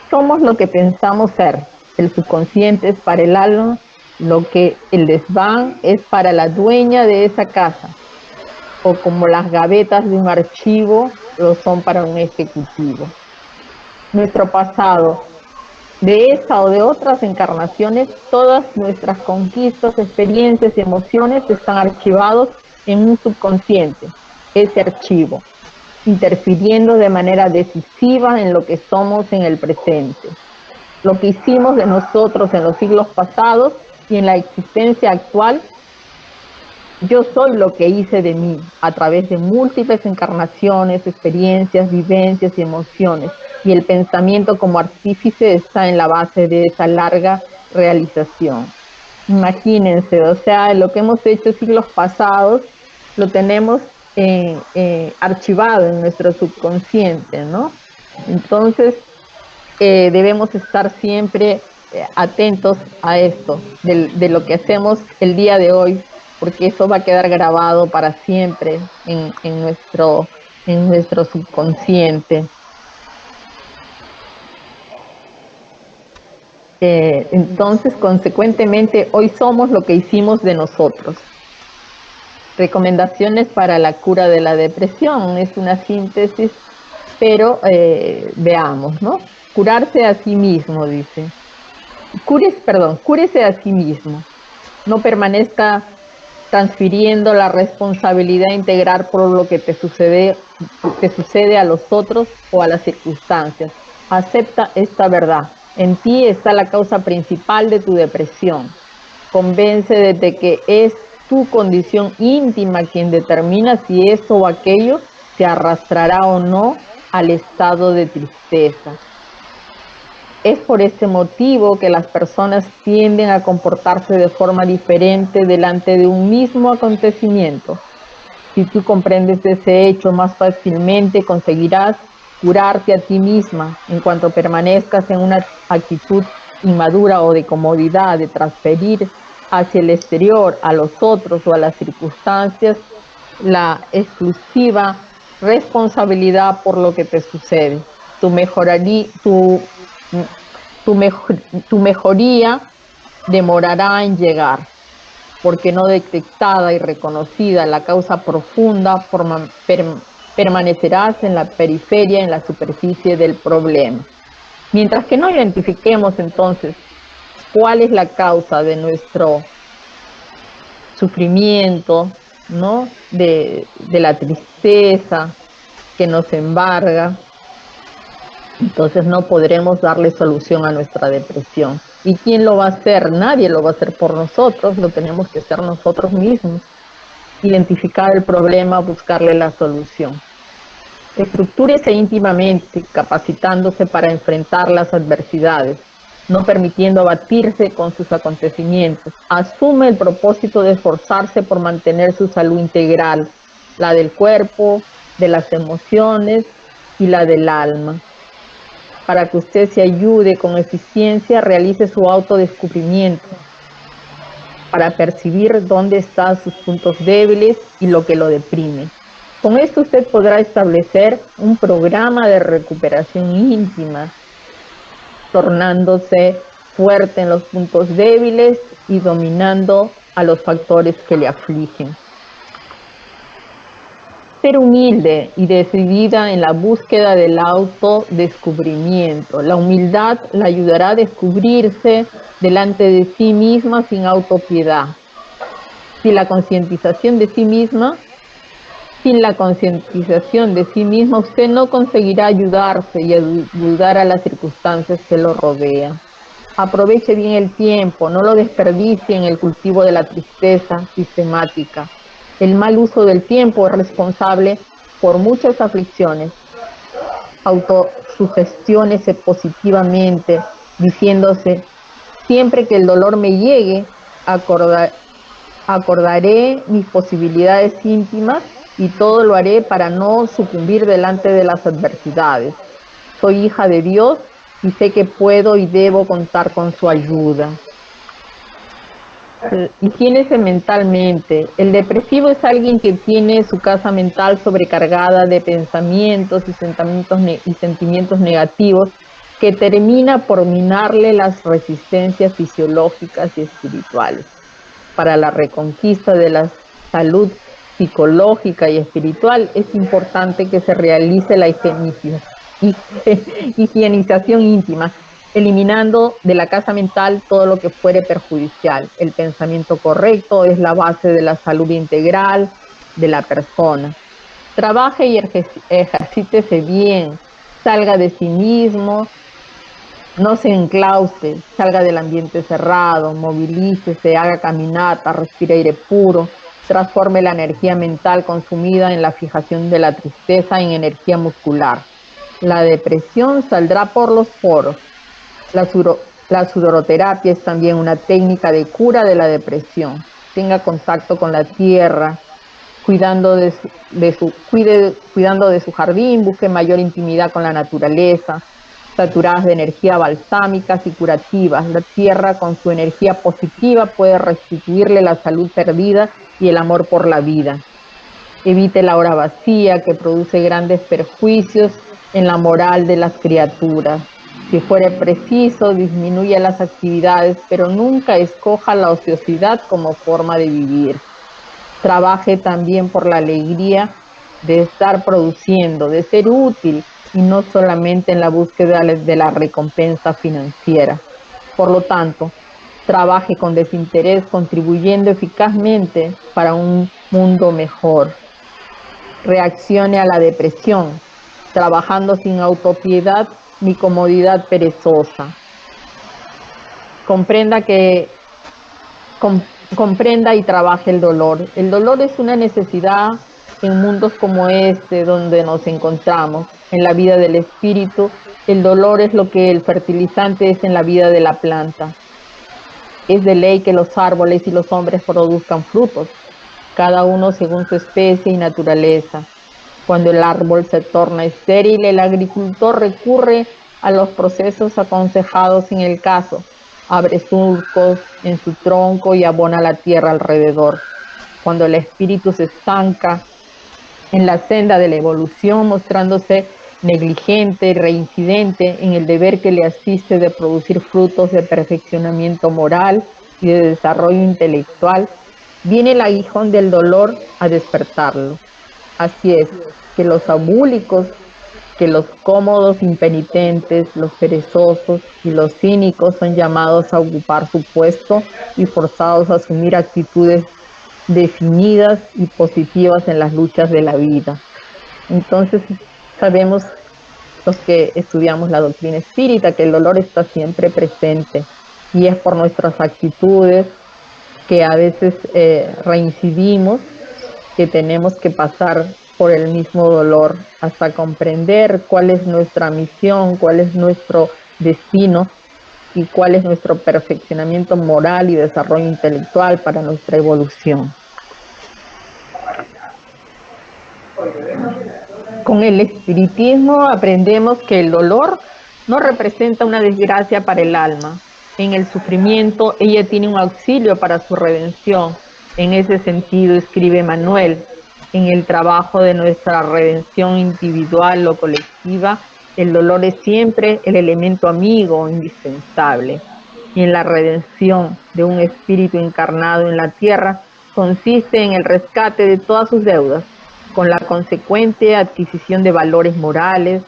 Somos lo que pensamos ser. El subconsciente es para el alma lo que el desván es para la dueña de esa casa, o como las gavetas de un archivo lo son para un ejecutivo. Nuestro pasado, de esta o de otras encarnaciones, todas nuestras conquistas, experiencias y emociones están archivados en un subconsciente, ese archivo, interfiriendo de manera decisiva en lo que somos en el presente. Lo que hicimos de nosotros en los siglos pasados y en la existencia actual, yo soy lo que hice de mí a través de múltiples encarnaciones, experiencias, vivencias y emociones. Y el pensamiento como artífice está en la base de esa larga realización. Imagínense, o sea, lo que hemos hecho siglos pasados lo tenemos archivado en nuestro subconsciente, ¿no? Entonces, debemos estar siempre atentos a esto, de lo que hacemos el día de hoy, porque eso va a quedar grabado para siempre en nuestro subconsciente. Entonces, consecuentemente, hoy somos lo que hicimos de nosotros. Recomendaciones para la cura de la depresión, es una síntesis, pero veamos, ¿no? Curarse a sí mismo, dice. Cúrese a sí mismo. No permanezca transfiriendo la responsabilidad integral por lo que te sucede a los otros o a las circunstancias. Acepta esta verdad. En ti está la causa principal de tu depresión. Convence de que es tu condición íntima quien determina si eso o aquello te arrastrará o no al estado de tristeza. Es por este motivo que las personas tienden a comportarse de forma diferente delante de un mismo acontecimiento. Si tú comprendes ese hecho, más fácilmente conseguirás curarte a ti misma en cuanto permanezcas en una actitud inmadura o de comodidad, de transferir hacia el exterior, a los otros o a las circunstancias, la exclusiva responsabilidad por lo que te sucede. Tu mejoría demorará en llegar, porque no detectada y reconocida la causa profunda, permanecerás en la periferia, en la superficie del problema. Mientras que no identifiquemos entonces cuál es la causa de nuestro sufrimiento, ¿no? de la tristeza que nos embarga, entonces no podremos darle solución a nuestra depresión. ¿Y quién lo va a hacer? Nadie lo va a hacer por nosotros, lo tenemos que hacer nosotros mismos. Identificar el problema, buscarle la solución. Estructúrese íntimamente, capacitándose para enfrentar las adversidades, no permitiendo abatirse con sus acontecimientos. Asume el propósito de esforzarse por mantener su salud integral, la del cuerpo, de las emociones y la del alma. Para que usted se ayude con eficiencia, realice su autodescubrimiento para percibir dónde están sus puntos débiles y lo que lo deprime. Con esto usted podrá establecer un programa de recuperación íntima, tornándose fuerte en los puntos débiles y dominando a los factores que le afligen. Ser humilde y decidida en la búsqueda del autodescubrimiento. La humildad la ayudará a descubrirse delante de sí misma sin autopiedad. Sin la concientización de sí misma, usted no conseguirá ayudarse y ayudar a las circunstancias que lo rodean. Aproveche bien el tiempo, no lo desperdicie en el cultivo de la tristeza sistemática. El mal uso del tiempo es responsable por muchas aflicciones. Autosugestiónese positivamente, diciéndose: siempre que el dolor me llegue, acordaré mis posibilidades íntimas y todo lo haré para no sucumbir delante de las adversidades. Soy hija de Dios y sé que puedo y debo contar con su ayuda. Higiénese mentalmente. El depresivo es alguien que tiene su casa mental sobrecargada de pensamientos y sentimientos negativos que termina por minarle las resistencias fisiológicas y espirituales. Para la reconquista de la salud psicológica y espiritual es importante que se realice la higienización íntima, eliminando de la casa mental todo lo que fuere perjudicial. El pensamiento correcto es la base de la salud integral de la persona. Trabaje y ejercítese bien, salga de sí mismo, no se enclauste, salga del ambiente cerrado, movilícese, haga caminata, respire aire puro, transforme la energía mental consumida en la fijación de la tristeza en energía muscular. La depresión saldrá por los poros. La sudoroterapia es también una técnica de cura de la depresión. Tenga contacto con la tierra, cuidando de su jardín, busque mayor intimidad con la naturaleza, saturadas de energía balsámicas y curativas. La tierra con su energía positiva puede restituirle la salud perdida y el amor por la vida. Evite la hora vacía que produce grandes perjuicios en la moral de las criaturas. Si fuere preciso, disminuya las actividades, pero nunca escoja la ociosidad como forma de vivir. Trabaje también por la alegría de estar produciendo, de ser útil, y no solamente en la búsqueda de la recompensa financiera. Por lo tanto, trabaje con desinterés, contribuyendo eficazmente para un mundo mejor. Reaccione a la depresión, trabajando sin autopiedad ni comodidad perezosa. Comprenda y trabaje el dolor. El dolor es una necesidad en mundos como este donde nos encontramos. En la vida del espíritu El dolor es lo que el fertilizante es en la vida de la planta. Es de ley que los árboles y los hombres produzcan frutos, cada uno según su especie y naturaleza. Cuando el árbol se torna estéril, el agricultor recurre a los procesos aconsejados en el caso. Abre surcos en su tronco y abona la tierra alrededor. Cuando el espíritu se estanca en la senda de la evolución, mostrándose negligente y reincidente en el deber que le asiste de producir frutos de perfeccionamiento moral y de desarrollo intelectual, viene el aguijón del dolor a despertarlo. Así es, que los abúlicos, que los cómodos impenitentes, los perezosos y los cínicos son llamados a ocupar su puesto y forzados a asumir actitudes definidas y positivas en las luchas de la vida. Entonces, sabemos los que estudiamos la doctrina espírita que el dolor está siempre presente y es por nuestras actitudes que a veces reincidimos, que tenemos que pasar por el mismo dolor hasta comprender cuál es nuestra misión, cuál es nuestro destino y cuál es nuestro perfeccionamiento moral y desarrollo intelectual para nuestra evolución. Con el espiritismo aprendemos que el dolor no representa una desgracia para el alma. En el sufrimiento ella tiene un auxilio para su redención. En ese sentido, escribe Manuel, en el trabajo de nuestra redención individual o colectiva, el dolor es siempre el elemento amigo indispensable. Y en la redención de un espíritu encarnado en la tierra consiste en el rescate de todas sus deudas, con la consecuente adquisición de valores morales,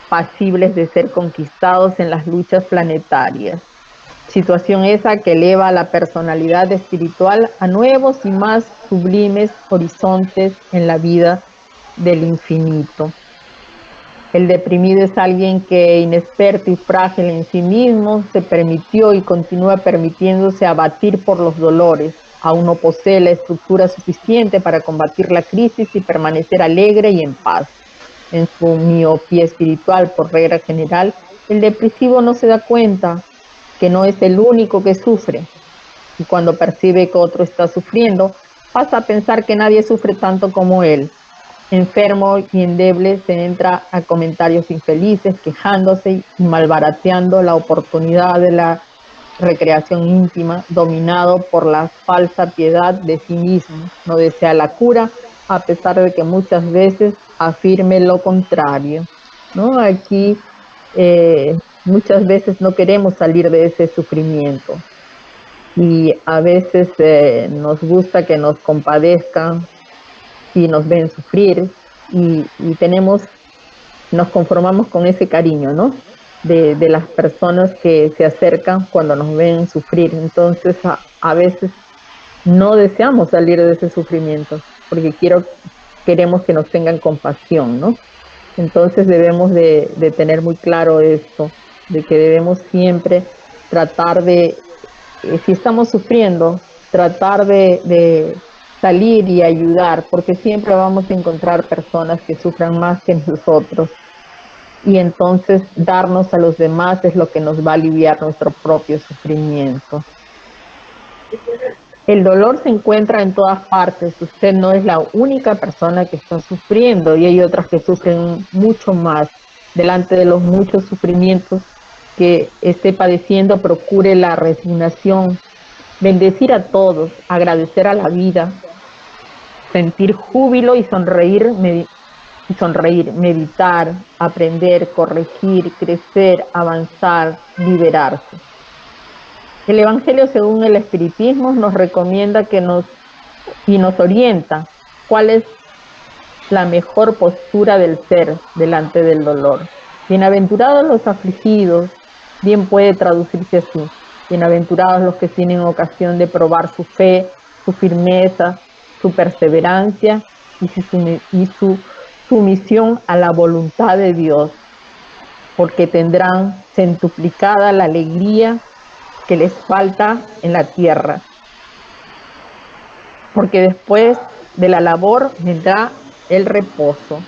pasibles de ser conquistados en las luchas planetarias. Situación esa que eleva a la personalidad espiritual a nuevos y más sublimes horizontes en la vida del infinito. El deprimido es alguien que, inexperto y frágil en sí mismo, se permitió y continúa permitiéndose abatir por los dolores. Aún no posee la estructura suficiente para combatir la crisis y permanecer alegre y en paz. En su miopía espiritual, por regla general, el depresivo no se da cuenta que no es el único que sufre. Y cuando percibe que otro está sufriendo, pasa a pensar que nadie sufre tanto como él. Enfermo y endeble se entra a comentarios infelices, quejándose y malbarateando la oportunidad de la recreación íntima, dominado por la falsa piedad de sí mismo. No desea la cura, a pesar de que muchas veces afirme lo contrario, ¿no? Aquí muchas veces no queremos salir de ese sufrimiento y a veces nos gusta que nos compadezcan y nos ven sufrir y nos conformamos con ese cariño, ¿no? De las personas que se acercan cuando nos ven sufrir. Entonces a veces no deseamos salir de ese sufrimiento porque queremos que nos tengan compasión, ¿no? Entonces debemos de tener muy claro esto, de que debemos siempre tratar de, si estamos sufriendo, tratar de salir y ayudar, porque siempre vamos a encontrar personas que sufran más que nosotros. Y entonces darnos a los demás es lo que nos va a aliviar nuestro propio sufrimiento. El dolor se encuentra en todas partes. Usted no es la única persona que está sufriendo y hay otras que sufren mucho más. Delante de los muchos sufrimientos que esté padeciendo, procure la resignación, bendecir a todos, agradecer a la vida, sentir júbilo y sonreír, meditar, aprender, corregir, crecer, avanzar, liberarse. El Evangelio, según el Espiritismo, nos recomienda nos orienta cuál es la mejor postura del ser delante del dolor. Bienaventurados los afligidos, bien puede traducirse así. Bienaventurados los que tienen ocasión de probar su fe, su firmeza, su perseverancia y su sumisión a la voluntad de Dios, porque tendrán centuplicada la alegría que les falta en la tierra, porque después de la labor vendrá el reposo.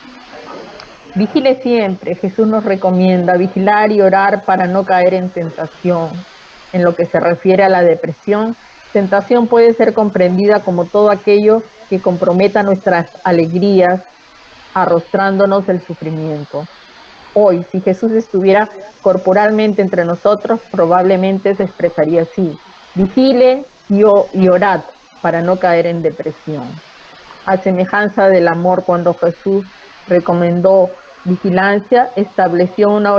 Vigile siempre, Jesús nos recomienda vigilar y orar para no caer en tentación. En lo que se refiere a la depresión, tentación puede ser comprendida como todo aquello que comprometa nuestras alegrías, arrostrándonos el sufrimiento. Hoy, si Jesús estuviera corporalmente entre nosotros, probablemente se expresaría así: vigile y orad para no caer en depresión. A semejanza del amor, cuando Jesús recomendó vigilancia, estableció una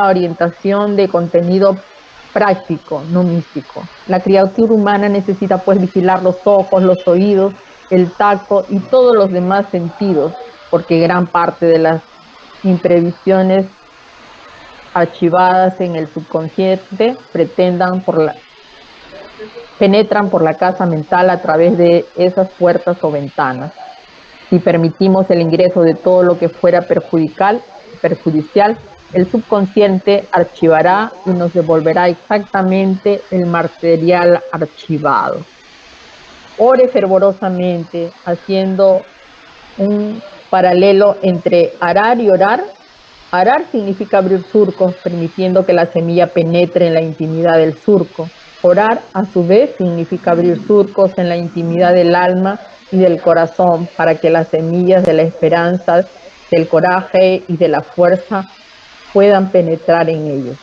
orientación de contenido práctico, no místico. La criatura humana necesita pues vigilar los ojos, los oídos, el tacto y todos los demás sentidos, porque gran parte de las imprevisiones archivadas en el subconsciente penetran por la casa mental a través de esas puertas o ventanas. Si permitimos el ingreso de todo lo que fuera perjudicial, el subconsciente archivará y nos devolverá exactamente el material archivado. Ore fervorosamente, haciendo un paralelo entre arar y orar. Arar significa abrir surcos, permitiendo que la semilla penetre en la intimidad del surco. Orar, a su vez, significa abrir surcos en la intimidad del alma y del corazón para que las semillas de la esperanza, del coraje y de la fuerza puedan penetrar en ellos.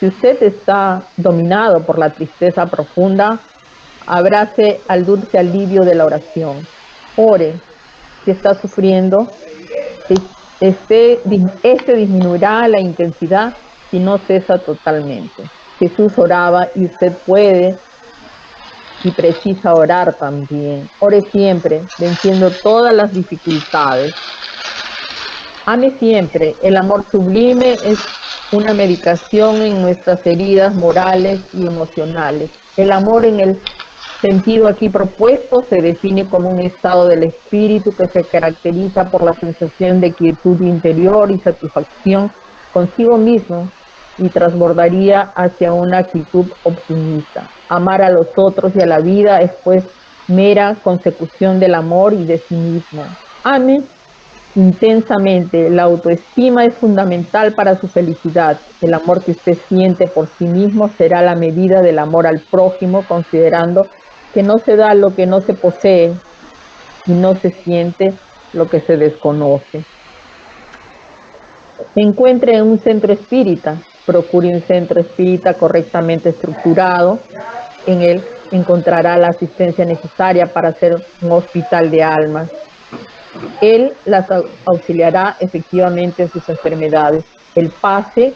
Si usted está dominado por la tristeza profunda, abrace al dulce alivio de la oración. Ore. Si está sufriendo, este disminuirá la intensidad si no cesa totalmente. Jesús oraba y usted puede y precisa orar también. Ore siempre, venciendo todas las dificultades. Ame siempre. El amor sublime es una medicación en nuestras heridas morales y emocionales. El amor en el sentido aquí propuesto se define como un estado del espíritu que se caracteriza por la sensación de quietud interior y satisfacción consigo mismo y transbordaría hacia una actitud optimista. Amar a los otros y a la vida es pues mera consecución del amor y de sí mismo. Ame intensamente. La autoestima es fundamental para su felicidad. El amor que usted siente por sí mismo será la medida del amor al prójimo, considerando que no se da lo que no se posee y no se siente lo que se desconoce. Encuentre un centro espírita, procure un centro espírita correctamente estructurado. En él encontrará la asistencia necesaria para ser un hospital de almas. Él las auxiliará efectivamente en sus enfermedades. El PASE,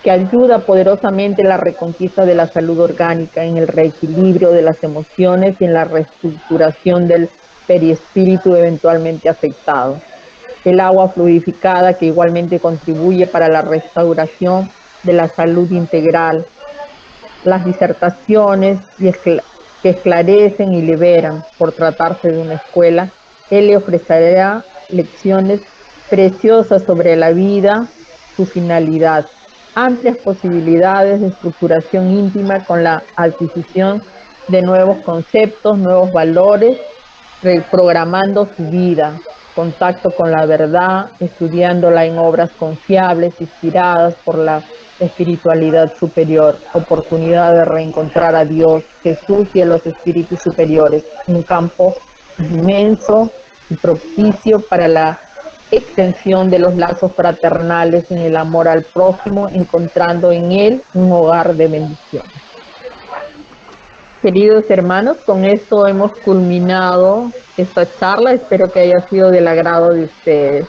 que ayuda poderosamente en la reconquista de la salud orgánica, en el reequilibrio de las emociones y en la reestructuración del perispíritu eventualmente afectado. El agua fluidificada, que igualmente contribuye para la restauración de la salud integral. Las disertaciones que esclarecen y liberan por tratarse de una escuela. Él le ofrecerá lecciones preciosas sobre la vida, su finalidad, amplias posibilidades de estructuración íntima con la adquisición de nuevos conceptos, nuevos valores, reprogramando su vida, contacto con la verdad, estudiándola en obras confiables, inspiradas por la espiritualidad superior, oportunidad de reencontrar a Dios, Jesús y a los espíritus superiores, un campo inmenso y propicio para la extensión de los lazos fraternales en el amor al prójimo, encontrando en él un hogar de bendición. Queridos hermanos, con esto hemos culminado esta charla. Espero que haya sido del agrado de ustedes.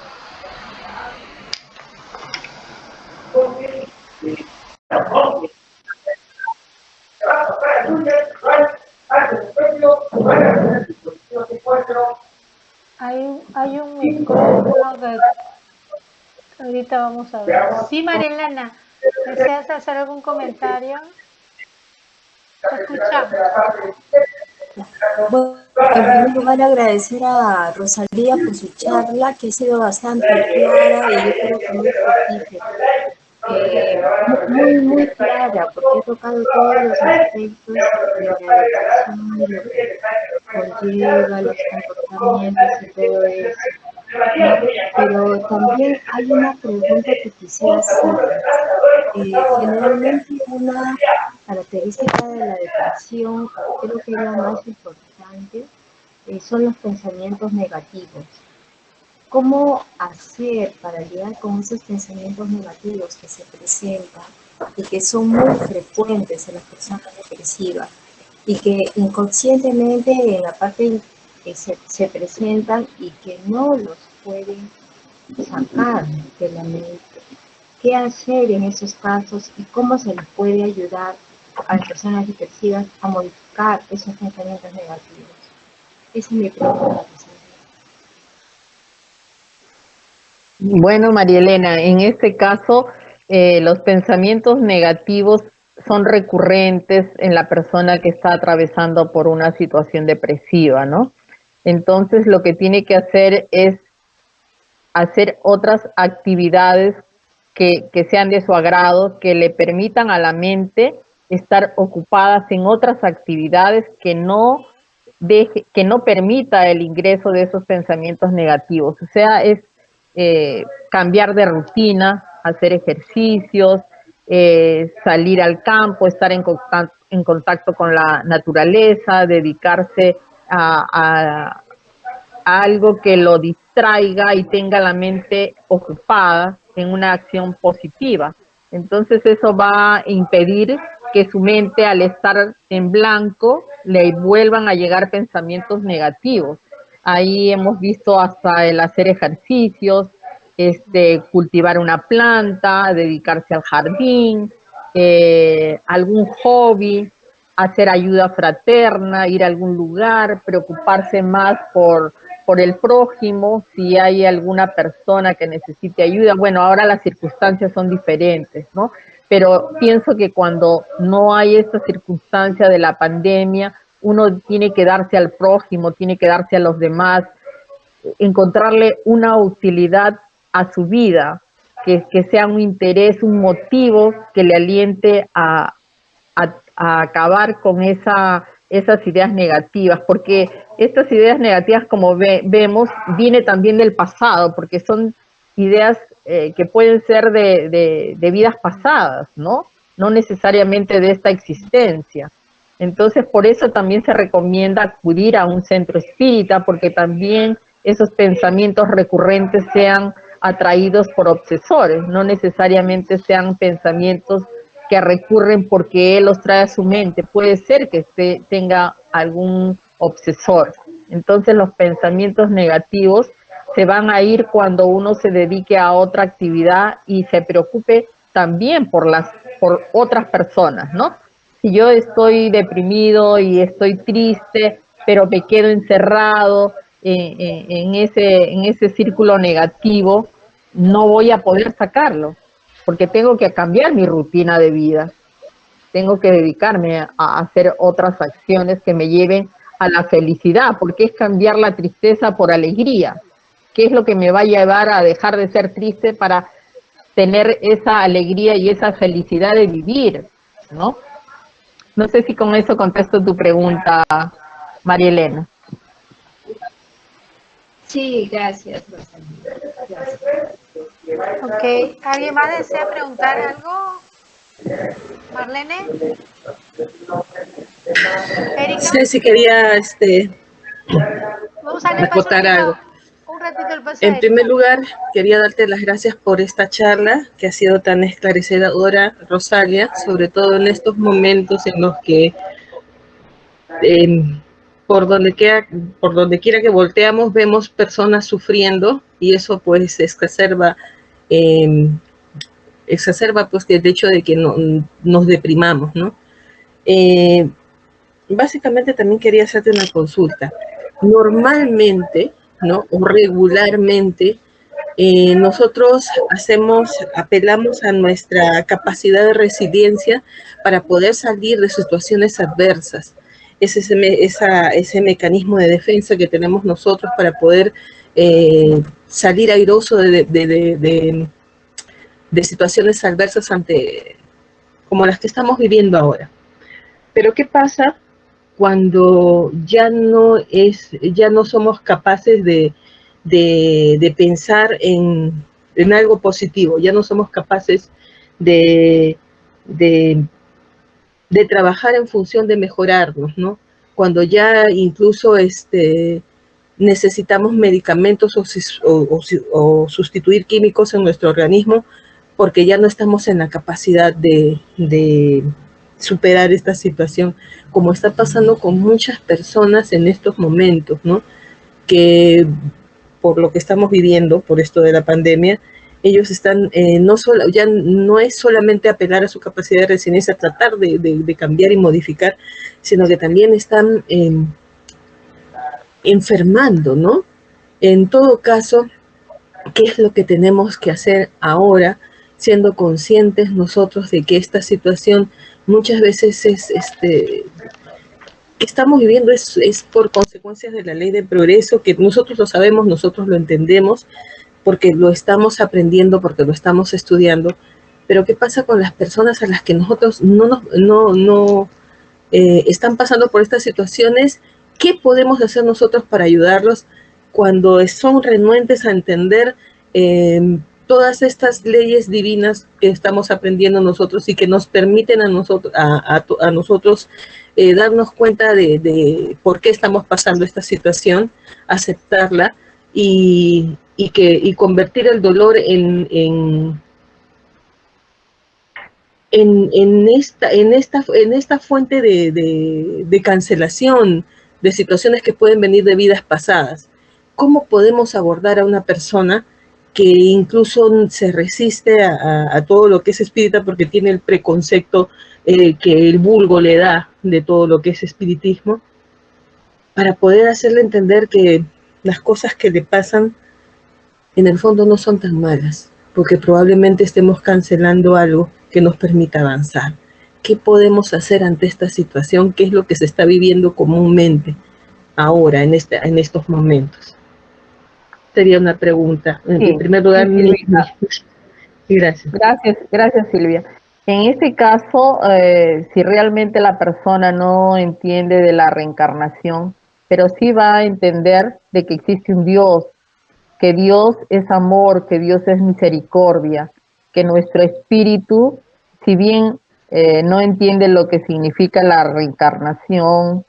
Hay un micrófono que ahorita vamos a ver. Sí, Marilena, ¿deseas hacer algún comentario? Te escuchamos. Bueno, en primer lugar agradecer a Rosalía por su charla, que ha sido bastante clara y yo creo que muy fructífera. Muy clara, porque he tocado todos los aspectos de la educación y lo que conlleva, los comportamientos y todo eso. ¿no? Pero también hay una pregunta que quisiera hacerte. Generalmente una característica de la depresión, creo que es la más importante, son los pensamientos negativos. ¿Cómo hacer para lidiar con esos pensamientos negativos que se presentan y que son muy frecuentes en las personas depresivas y que inconscientemente en la parte que se presentan y que no los pueden sacar de la mente? ¿Qué hacer en esos casos y cómo se les puede ayudar a las personas depresivas a modificar esos pensamientos negativos? Esa es mi pregunta. Bueno, María Elena, en este caso, los pensamientos negativos son recurrentes en la persona que está atravesando por una situación depresiva, ¿no? Entonces, lo que tiene que hacer es hacer otras actividades que sean de su agrado, que le permitan a la mente estar ocupadas en otras actividades que no permita el ingreso de esos pensamientos negativos. O sea, es cambiar de rutina, hacer ejercicios, salir al campo, estar en contacto con la naturaleza, dedicarse a algo que lo distraiga y tenga la mente ocupada en una acción positiva. Entonces eso va a impedir que su mente, al estar en blanco, le vuelvan a llegar pensamientos negativos. Ahí hemos visto hasta el hacer ejercicios, cultivar una planta, dedicarse al jardín, algún hobby, hacer ayuda fraterna, ir a algún lugar, preocuparse más por el prójimo, si hay alguna persona que necesite ayuda. Bueno, ahora las circunstancias son diferentes, ¿no? Pero pienso que cuando no hay esta circunstancia de la pandemia, uno tiene que darse al prójimo, tiene que darse a los demás, encontrarle una utilidad a su vida, que sea un interés, un motivo que le aliente a acabar con esas ideas negativas, porque estas ideas negativas, como vemos, viene también del pasado, porque son ideas que pueden ser de vidas pasadas, ¿no? No necesariamente de esta existencia. Entonces, por eso también se recomienda acudir a un centro espírita, porque también esos pensamientos recurrentes sean atraídos por obsesores, no necesariamente sean pensamientos que recurren porque él los trae a su mente. Puede ser que tenga algún obsesor. Entonces los pensamientos negativos se van a ir cuando uno se dedique a otra actividad y se preocupe también por otras personas, ¿no? Si yo estoy deprimido y estoy triste, pero me quedo encerrado en ese círculo negativo, no voy a poder sacarlo, porque tengo que cambiar mi rutina de vida, tengo que dedicarme a hacer otras acciones que me lleven a la felicidad, porque es cambiar la tristeza por alegría. ¿Qué es lo que me va a llevar a dejar de ser triste para tener esa alegría y esa felicidad de vivir, ¿no? No sé si con eso contesto tu pregunta, María Elena. Sí, gracias, Rosalía. Gracias. Ok, ¿alguien más desea preguntar algo? Marlene, Erika, Sí, sí quería vamos a darle paso acotar algo. un ratito el paso a En Erika. primer lugar, quería darte las gracias por esta charla que ha sido tan esclarecedora, Rosalia, sobre todo en estos momentos en los que por donde quiera que volteamos vemos personas sufriendo y eso pues exacerba pues el hecho de que nos deprimamos, ¿no? Básicamente también quería hacerte una consulta. Normalmente, ¿no? O regularmente, nosotros apelamos a nuestra capacidad de resiliencia para poder salir de situaciones adversas. Es ese mecanismo de defensa que tenemos nosotros para poder salir airoso de situaciones adversas como las que estamos viviendo ahora. Pero ¿qué pasa cuando ya no somos capaces de de pensar en algo positivo, ya no somos capaces de, de, de trabajar en función de mejorarnos, ¿no? Cuando ya incluso necesitamos medicamentos o sustituir químicos en nuestro organismo porque ya no estamos en la capacidad de superar esta situación, como está pasando con muchas personas en estos momentos, ¿no? Que por lo que estamos viviendo, por esto de la pandemia, ellos están, ya no es solamente apelar a su capacidad de resiliencia, tratar de cambiar y modificar, sino que también están enfermando, ¿no? En todo caso, ¿qué es lo que tenemos que hacer ahora, siendo conscientes nosotros de que esta situación muchas veces estamos viviendo es por consecuencias de la ley de progreso, que nosotros lo sabemos, nosotros lo entendemos, porque lo estamos aprendiendo, porque lo estamos estudiando, pero ¿qué pasa con las personas a las que nosotros no están pasando por estas situaciones? ¿Qué podemos hacer nosotros para ayudarlos cuando son renuentes a entender todas estas leyes divinas que estamos aprendiendo nosotros y que nos permiten a nosotros darnos cuenta de por qué estamos pasando esta situación, aceptarla y convertir el dolor en esta fuente de cancelación de situaciones que pueden venir de vidas pasadas? ¿Cómo podemos abordar a una persona que incluso se resiste a todo lo que es espírita porque tiene el preconcepto que el vulgo le da de todo lo que es espiritismo, para poder hacerle entender que las cosas que le pasan en el fondo no son tan malas, porque probablemente estemos cancelando algo que nos permita avanzar? ¿Qué podemos hacer ante esta situación? ¿Qué es lo que se está viviendo comúnmente ahora, en estos momentos? Sería una pregunta. Sí, en primer lugar, gracias. Gracias Silvia. En este caso, si realmente la persona no entiende de la reencarnación, pero sí va a entender de que existe un Dios, que Dios es amor, que Dios es misericordia, que nuestro espíritu, si bien no entiende lo que significa la reencarnación,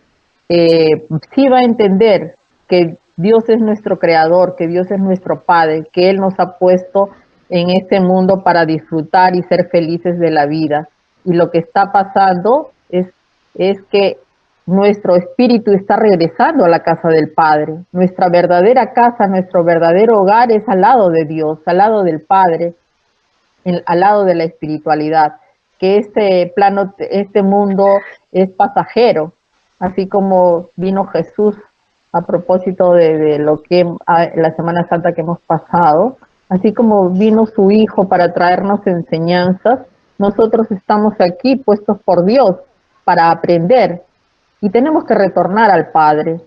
sí va a entender que Dios es nuestro creador, que Dios es nuestro Padre, que Él nos ha puesto en este mundo para disfrutar y ser felices de la vida. Y lo que está pasando es que nuestro espíritu está regresando a la casa del Padre. Nuestra verdadera casa, nuestro verdadero hogar es al lado de Dios, al lado del Padre, al lado de la espiritualidad. Que este mundo es pasajero, así como vino Jesús a propósito de lo que la Semana Santa que hemos pasado, así como vino su Hijo para traernos enseñanzas, nosotros estamos aquí puestos por Dios para aprender y tenemos que retornar al Padre.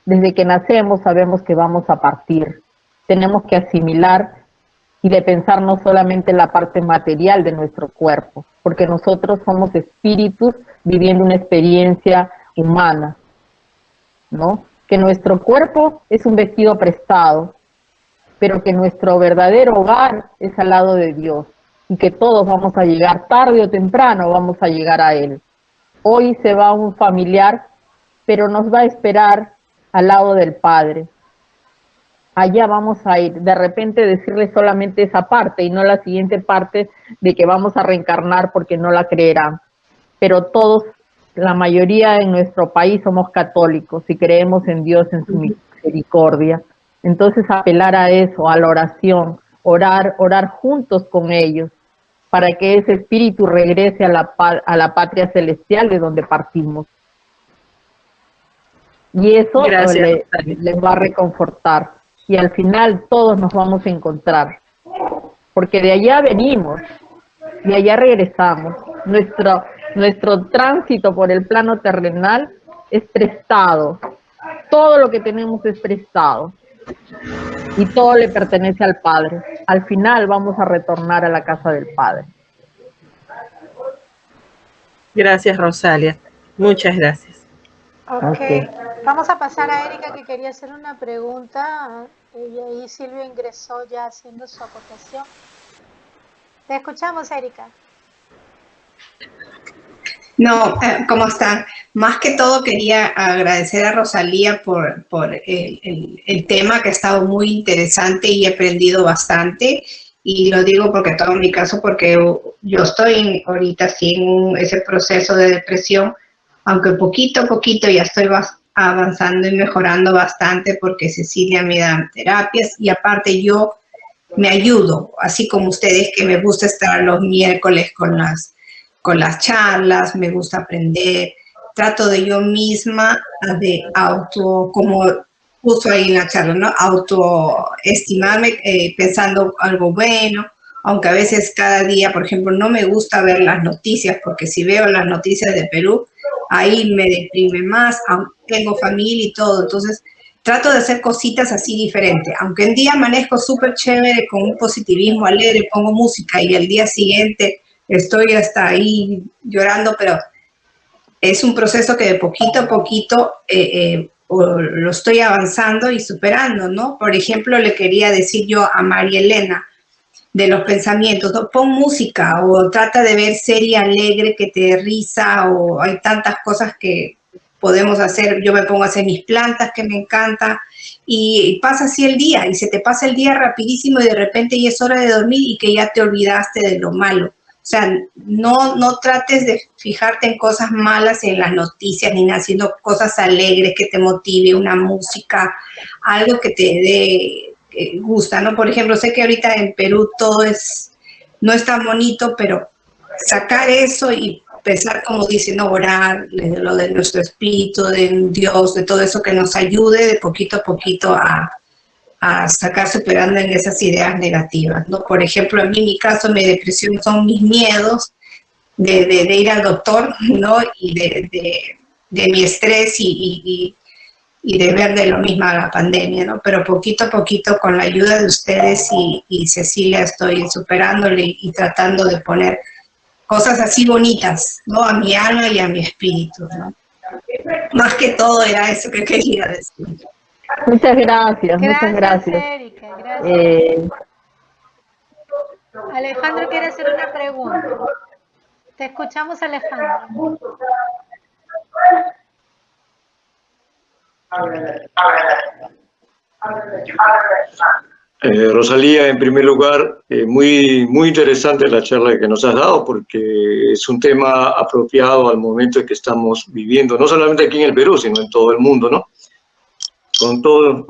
Desde que nacemos sabemos que vamos a partir. Tenemos que asimilar y de pensar no solamente en la parte material de nuestro cuerpo, porque nosotros somos espíritus viviendo una experiencia humana, ¿no? Que nuestro cuerpo es un vestido prestado, pero que nuestro verdadero hogar es al lado de Dios y que todos vamos a llegar tarde o temprano, vamos a llegar a Él. Hoy se va un familiar, pero nos va a esperar al lado del Padre. Allá vamos a ir, de repente decirle solamente esa parte y no la siguiente parte de que vamos a reencarnar porque no la creerán. Pero todos, la mayoría en nuestro país somos católicos y creemos en Dios, en su misericordia. Entonces apelar a eso, a la oración, orar juntos con ellos, para que ese espíritu regrese a la patria celestial de donde partimos. Y eso les va a reconfortar. Y al final todos nos vamos a encontrar, porque de allá venimos, de allá regresamos. Nuestro tránsito por el plano terrenal es prestado, todo lo que tenemos es prestado, y todo le pertenece al Padre. Al final vamos a retornar a la casa del Padre. Gracias, Rosalia. Muchas gracias. Ok. Vamos a pasar a Erika, que quería hacer una pregunta. Y ahí Silvio ingresó ya haciendo su aportación. Te escuchamos, Erika. No, ¿cómo están? Más que todo quería agradecer a Rosalía por el tema que ha estado muy interesante y he aprendido bastante. Y lo digo porque todo en mi caso, porque yo estoy ahorita sí en ese proceso de depresión, aunque poquito a poquito ya estoy avanzando y mejorando bastante porque Cecilia me da terapias y aparte yo me ayudo, así como ustedes que me gusta estar los miércoles con las charlas, me gusta aprender, trato de yo misma de como puso ahí en la charla, ¿no? Autoestimarme pensando algo bueno, aunque a veces cada día, por ejemplo, no me gusta ver las noticias, porque si veo las noticias de Perú, ahí me deprime más, aunque tengo familia y todo, entonces trato de hacer cositas así diferentes, aunque un día amanezco súper chévere con un positivismo alegre, pongo música y el día siguiente estoy hasta ahí llorando, pero es un proceso que de poquito a poquito lo estoy avanzando y superando, ¿no? Por ejemplo, le quería decir yo a María Elena de los pensamientos, ¿no? Pon música o trata de ver serie alegre que te dé risa o hay tantas cosas que podemos hacer. Yo me pongo a hacer mis plantas que me encanta y pasa así el día y se te pasa el día rapidísimo y de repente ya es hora de dormir y que ya te olvidaste de lo malo. O sea, no trates de fijarte en cosas malas en las noticias ni haciendo cosas alegres que te motive, una música, algo que te dé gusta, ¿no? Por ejemplo, sé que ahorita en Perú todo no es tan bonito, pero sacar eso y pensar, como dicen, no, orar, lo de nuestro espíritu, de Dios, de todo eso que nos ayude de poquito a poquito a sacar superando en esas ideas negativas, ¿no? Por ejemplo, en mi caso, mi depresión son mis miedos de ir al doctor, ¿no? Y de mi estrés y de ver de lo mismo a la pandemia, ¿no? Pero poquito a poquito, con la ayuda de ustedes y Cecilia, estoy superándole y tratando de poner cosas así bonitas, ¿no? A mi alma y a mi espíritu, ¿no? Más que todo era eso que quería decir. Muchas gracias, muchas gracias. Erika, gracias. Alejandro quiere hacer una pregunta. Te escuchamos, Alejandro. Rosalía, en primer lugar, muy interesante la charla que nos has dado porque es un tema apropiado al momento que estamos viviendo, no solamente aquí en el Perú, sino en todo el mundo, ¿no? Con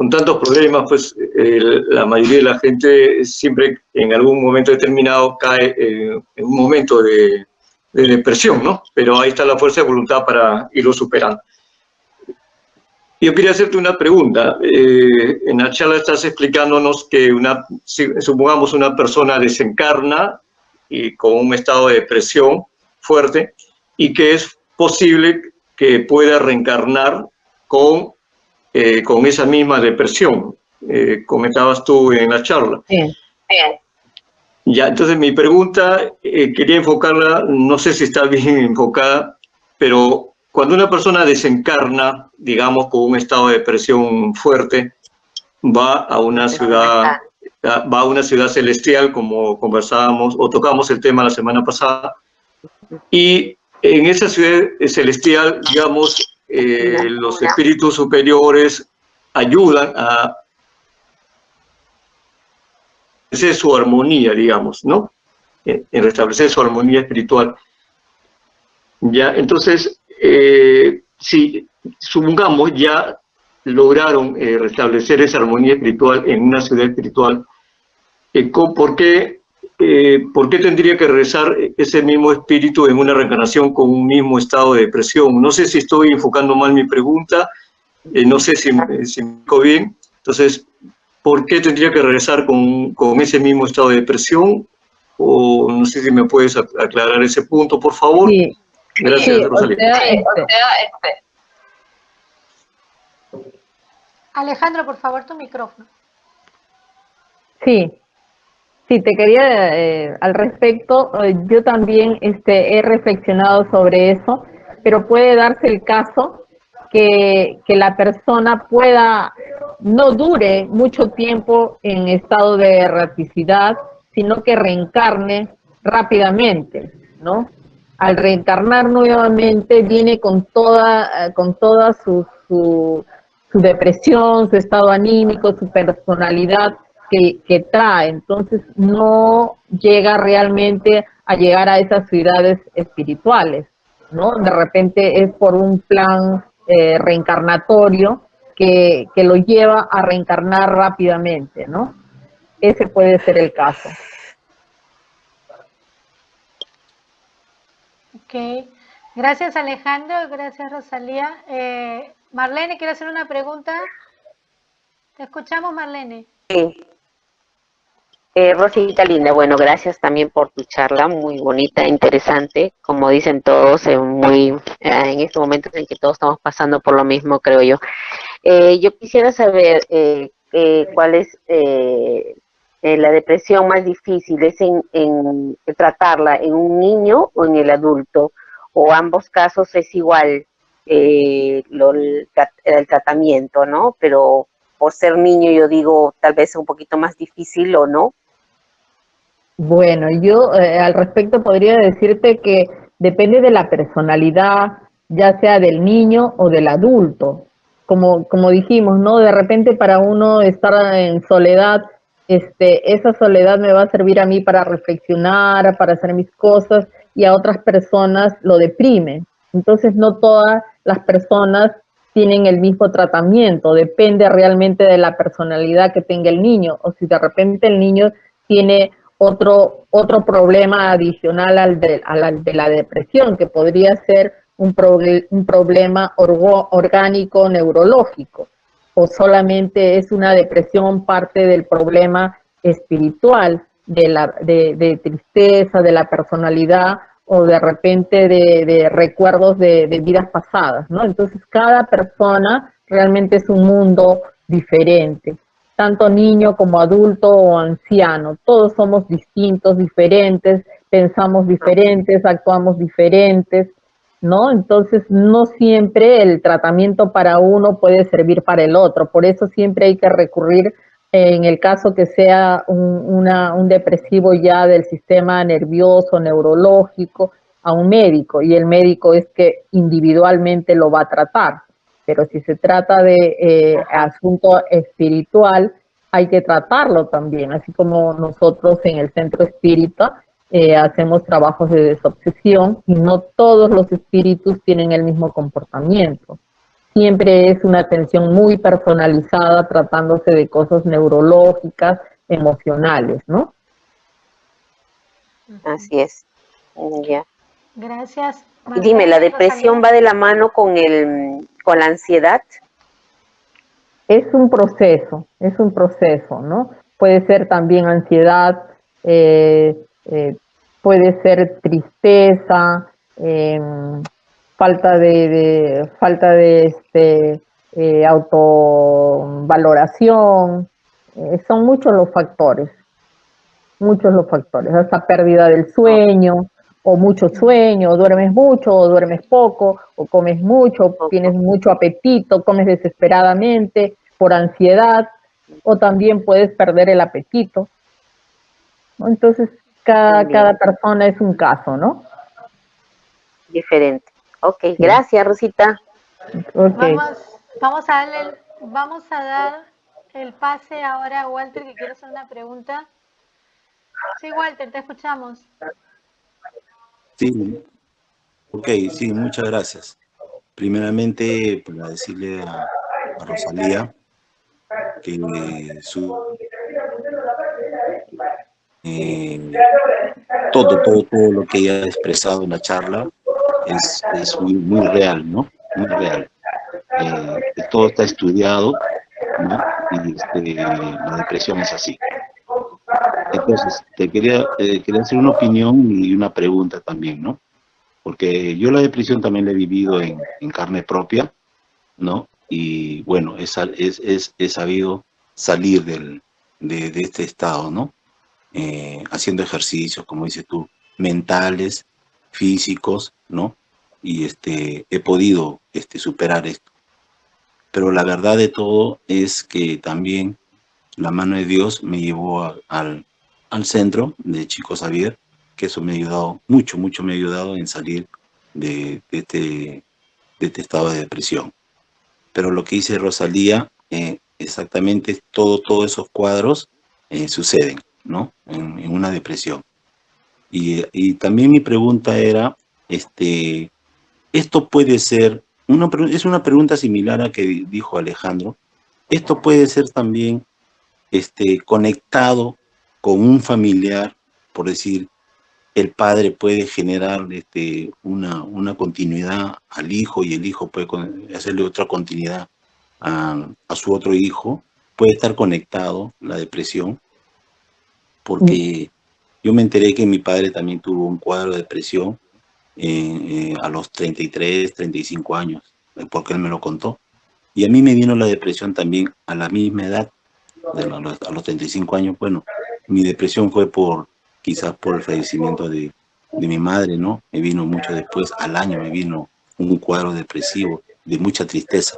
tantos problemas, pues la mayoría de la gente siempre en algún momento determinado cae en un momento de depresión, ¿no? Pero ahí está la fuerza de voluntad para irlo superando. Yo quería hacerte una pregunta. En la charla estás explicándonos que supongamos una persona desencarna y con un estado de depresión fuerte y que es posible que pueda reencarnar con esa misma depresión. Comentabas tú en la charla. Bien. Ya, entonces mi pregunta quería enfocarla, no sé si está bien enfocada, pero cuando una persona desencarna, digamos, con un estado de depresión fuerte, va a una ciudad celestial, como conversábamos o tocamos el tema la semana pasada, y en esa ciudad celestial, digamos, los espíritus superiores ayudan a restablecer su armonía, digamos, ¿no? En restablecer su armonía espiritual. Ya, entonces, si supongamos ya lograron restablecer esa armonía espiritual en una ciudad espiritual, ¿por qué tendría que regresar ese mismo espíritu en una reencarnación con un mismo estado de depresión? No sé si estoy enfocando mal mi pregunta, no sé si me explico bien. Entonces, ¿por qué tendría que regresar con ese mismo estado de depresión? O no sé si me puedes aclarar ese punto, por favor. Sí. Gracias, Sí, Rosalía. Alejandro, por favor, tu micrófono. Sí, te quería, al respecto, yo también he reflexionado sobre eso, pero puede darse el caso que la persona pueda no dure mucho tiempo en estado de erraticidad, sino que reencarne rápidamente, ¿no? Al reencarnar nuevamente viene con toda su depresión, su estado anímico, su personalidad que trae. Entonces no llega realmente a llegar a esas ciudades espirituales, ¿no? De repente es por un plan reencarnatorio que lo lleva a reencarnar rápidamente, ¿no? Ese puede ser el caso. Ok. Gracias, Alejandro. Gracias, Rosalía. Marlene, ¿quiere hacer una pregunta? Te escuchamos, Marlene. Sí. Rosita linda, bueno, gracias también por tu charla, muy bonita, interesante, como dicen todos, en estos momentos en que todos estamos pasando por lo mismo, creo yo. Yo quisiera saber cuál es la depresión más difícil, ¿es en tratarla en un niño o en el adulto? ¿O ambos casos es igual el tratamiento, ¿no? Pero por ser niño yo digo tal vez un poquito más difícil o no. Bueno, yo al respecto podría decirte que depende de la personalidad, ya sea del niño o del adulto. Como dijimos, ¿no? De repente para uno estar en soledad, esa soledad me va a servir a mí para reflexionar, para hacer mis cosas, y a otras personas lo deprime. Entonces no todas las personas tienen el mismo tratamiento, depende realmente de la personalidad que tenga el niño, o si de repente el niño tiene otro problema adicional al de la depresión, que podría ser un problema orgánico neurológico, o solamente es una depresión parte del problema espiritual, de tristeza, de la personalidad, o de repente de recuerdos de vidas pasadas, ¿no? Entonces cada persona realmente es un mundo diferente, tanto niño como adulto o anciano, todos somos distintos, diferentes, pensamos diferentes, actuamos diferentes, ¿no? Entonces no siempre el tratamiento para uno puede servir para el otro, por eso siempre hay que recurrir, en el caso que sea un depresivo ya del sistema nervioso, neurológico, a un médico, y el médico es que individualmente lo va a tratar. Pero si se trata de asunto espiritual, hay que tratarlo también, así como nosotros en el Centro Espírita hacemos trabajos de desobsesión, y no todos los espíritus tienen el mismo comportamiento. Siempre es una atención muy personalizada, tratándose de cosas neurológicas, emocionales, ¿no? Así es. Ya. Gracias, Y dime, ¿la Marlene. depresión Rosalía. va de la mano con la ansiedad? Es un proceso, ¿no? Puede ser también ansiedad, eh, puede ser tristeza, falta de autovaloración, son muchos los factores, hasta pérdida del No, sueño, o mucho sueño, o duermes mucho, o duermes poco, o comes mucho, tienes poco. mucho apetito, comes desesperadamente por ansiedad, o también puedes perder el apetito, ¿no? Entonces, cada También, persona es un caso, ¿no? diferente. Ok, Sí. gracias, Rosita. Ok. Vamos a dar el pase ahora a Walter, que quiere hacer una pregunta. Sí, Walter, te escuchamos. Sí, ok, sí, muchas gracias. Primeramente, para decirle a Rosalía que todo lo que ella ha expresado en la charla es muy real, ¿no? Muy real. Todo está estudiado, ¿no? Y la depresión es así. Entonces, quería hacer una opinión y una pregunta también, ¿no? Porque yo la depresión también la he vivido en carne propia, ¿no? Y bueno, he sabido salir de este estado, ¿no? Haciendo ejercicios, como dices tú, mentales, físicos, ¿no? Y he podido superar esto. Pero la verdad de todo es que también la mano de Dios me llevó al centro de Chico Xavier, que eso me ha ayudado mucho, mucho me ha ayudado en salir de este estado de depresión. Pero lo que dice Rosalía, exactamente todos esos cuadros suceden, ¿no? En una depresión. Y también mi pregunta era, esto puede ser, es una pregunta similar a que dijo Alejandro, esto puede ser también conectado con un familiar, por decir, el padre puede generar una continuidad al hijo y el hijo puede hacerle otra continuidad a su otro hijo, puede estar conectado la depresión, porque yo me enteré que mi padre también tuvo un cuadro de depresión a los 33, 35 años, porque él me lo contó. Y a mí me vino la depresión también a la misma edad, a los 35 años. Bueno, mi depresión fue quizás por el fallecimiento de mi madre, ¿no? Me vino mucho después, al año me vino un cuadro depresivo, de mucha tristeza.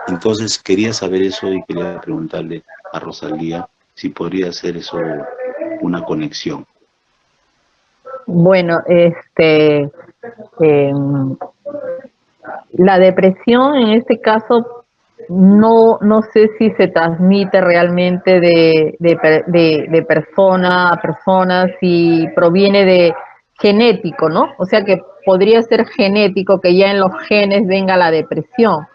Entonces quería saber eso y quería preguntarle a Rosalía si podría hacer eso una conexión. Bueno, la depresión en este caso no sé si se transmite realmente de persona a persona, si proviene de genético, ¿no? O sea que podría ser genético, que ya en los genes venga la depresión.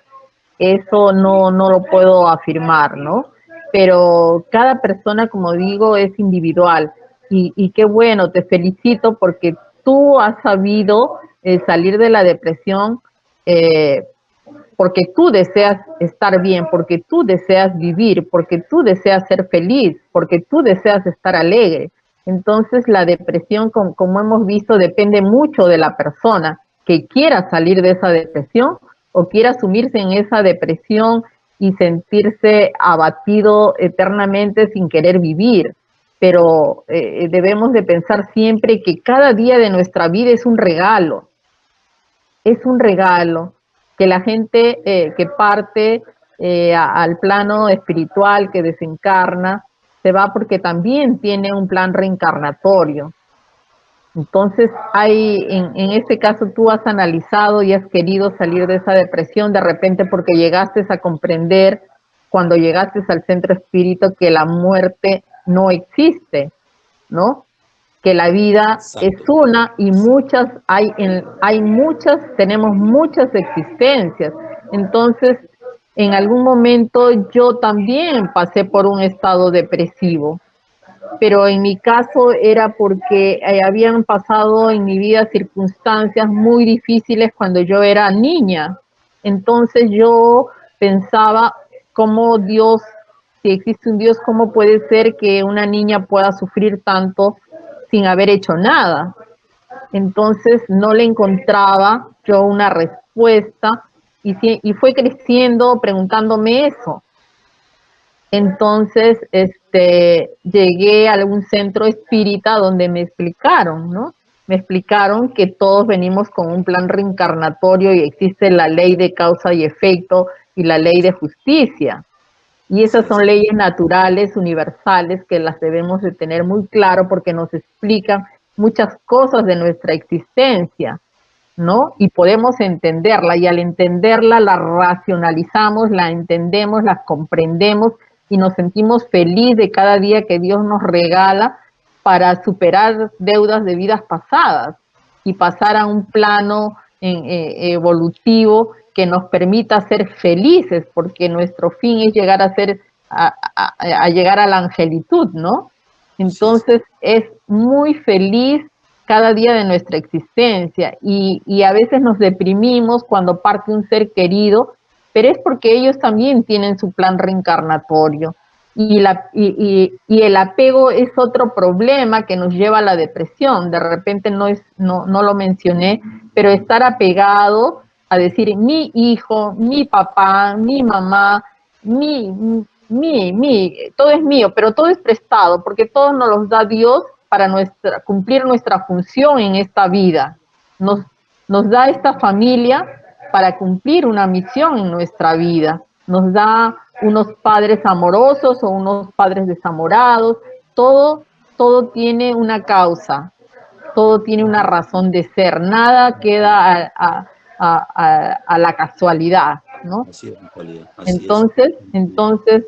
Eso no lo puedo afirmar, ¿no? Pero cada persona, como digo, es individual. Y qué bueno, te felicito porque tú has sabido salir de la depresión eh, porque tú deseas estar bien, porque tú deseas vivir, porque tú deseas ser feliz, porque tú deseas estar alegre. Entonces la depresión, como hemos visto, depende mucho de la persona que quiera salir de esa depresión o quiera sumirse en esa depresión y sentirse abatido eternamente sin querer vivir. Pero debemos de pensar siempre que cada día de nuestra vida es un regalo, que la gente que parte al plano espiritual, que desencarna, se va porque también tiene un plan reencarnatorio. Entonces, en este caso tú has analizado y has querido salir de esa depresión de repente porque llegaste a comprender cuando llegaste al centro espírita que la muerte no existe, ¿no? Que la vida es una y tenemos muchas existencias. Entonces, en algún momento yo también pasé por un estado depresivo, pero en mi caso era porque habían pasado en mi vida circunstancias muy difíciles cuando yo era niña. Entonces yo pensaba cómo Dios, si existe un Dios, cómo puede ser que una niña pueda sufrir tanto sin haber hecho nada. Entonces no le encontraba yo una respuesta y fue creciendo preguntándome eso. Entonces, llegué a algún centro espírita donde me explicaron, ¿no? Me explicaron que todos venimos con un plan reencarnatorio y existe la ley de causa y efecto y la ley de justicia. Y esas son leyes naturales, universales, que las debemos de tener muy claro porque nos explican muchas cosas de nuestra existencia, ¿no? Y podemos entenderla, y al entenderla la racionalizamos, la entendemos, la comprendemos y nos sentimos felices de cada día que Dios nos regala para superar deudas de vidas pasadas y pasar a un plano evolutivo que nos permita ser felices, porque nuestro fin es llegar a llegar a la angelitud, ¿no? Entonces es muy feliz cada día de nuestra existencia y a veces nos deprimimos cuando parte un ser querido, pero es porque ellos también tienen su plan reencarnatorio y el apego es otro problema que nos lleva a la depresión. De repente no lo mencioné, pero estar apegado a decir mi hijo, mi papá, mi mamá, todo es mío, pero todo es prestado porque todo nos los da Dios para cumplir nuestra función en esta vida. Nos da esta familia para cumplir una misión en nuestra vida. nos da unos padres amorosos o unos padres desamorados. Todo tiene una causa, todo tiene una razón de ser, nada queda a la casualidad, ¿no? Así es, en realidad, así Entonces,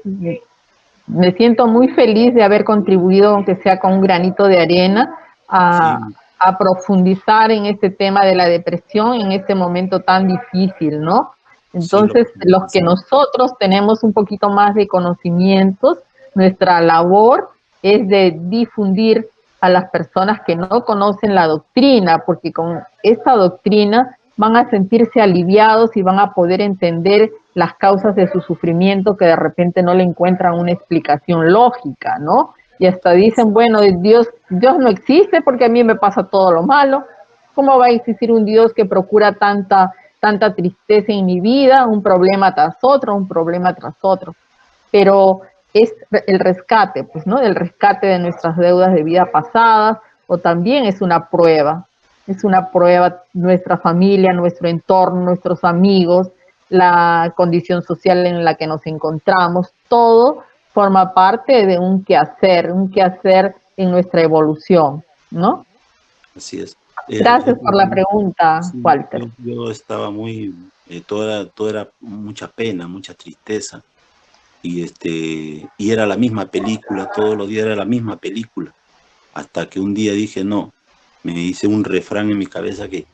me siento muy feliz de haber contribuido, aunque sea con un granito de arena, sí, a profundizar en este tema de la depresión en este momento tan difícil, ¿no? sí, Entonces, los que nosotros tenemos un poquito más de conocimientos, nuestra labor es de difundir a las personas que no conocen la doctrina, porque con esta doctrina van a sentirse aliviados y van a poder entender las causas de su sufrimiento que de repente no le encuentran una explicación lógica, ¿no? Y hasta dicen, bueno, Dios no existe porque a mí me pasa todo lo malo. ¿Cómo va a existir un Dios que procura tanta tristeza en mi vida, un problema tras otro, un problema tras otro? Pero es el rescate, pues, ¿no? El rescate de nuestras deudas de vida pasadas, o también es una prueba nuestra familia, nuestro entorno, nuestros amigos, la condición social en la que nos encontramos, todo forma parte de un quehacer en nuestra evolución, ¿no? así es. Gracias por la pregunta, Sí, Walter. yo estaba muy, todo era mucha pena, mucha tristeza, y era la misma película, todos los días era la misma película, hasta que un día dije, no, me hice un refrán en mi cabeza que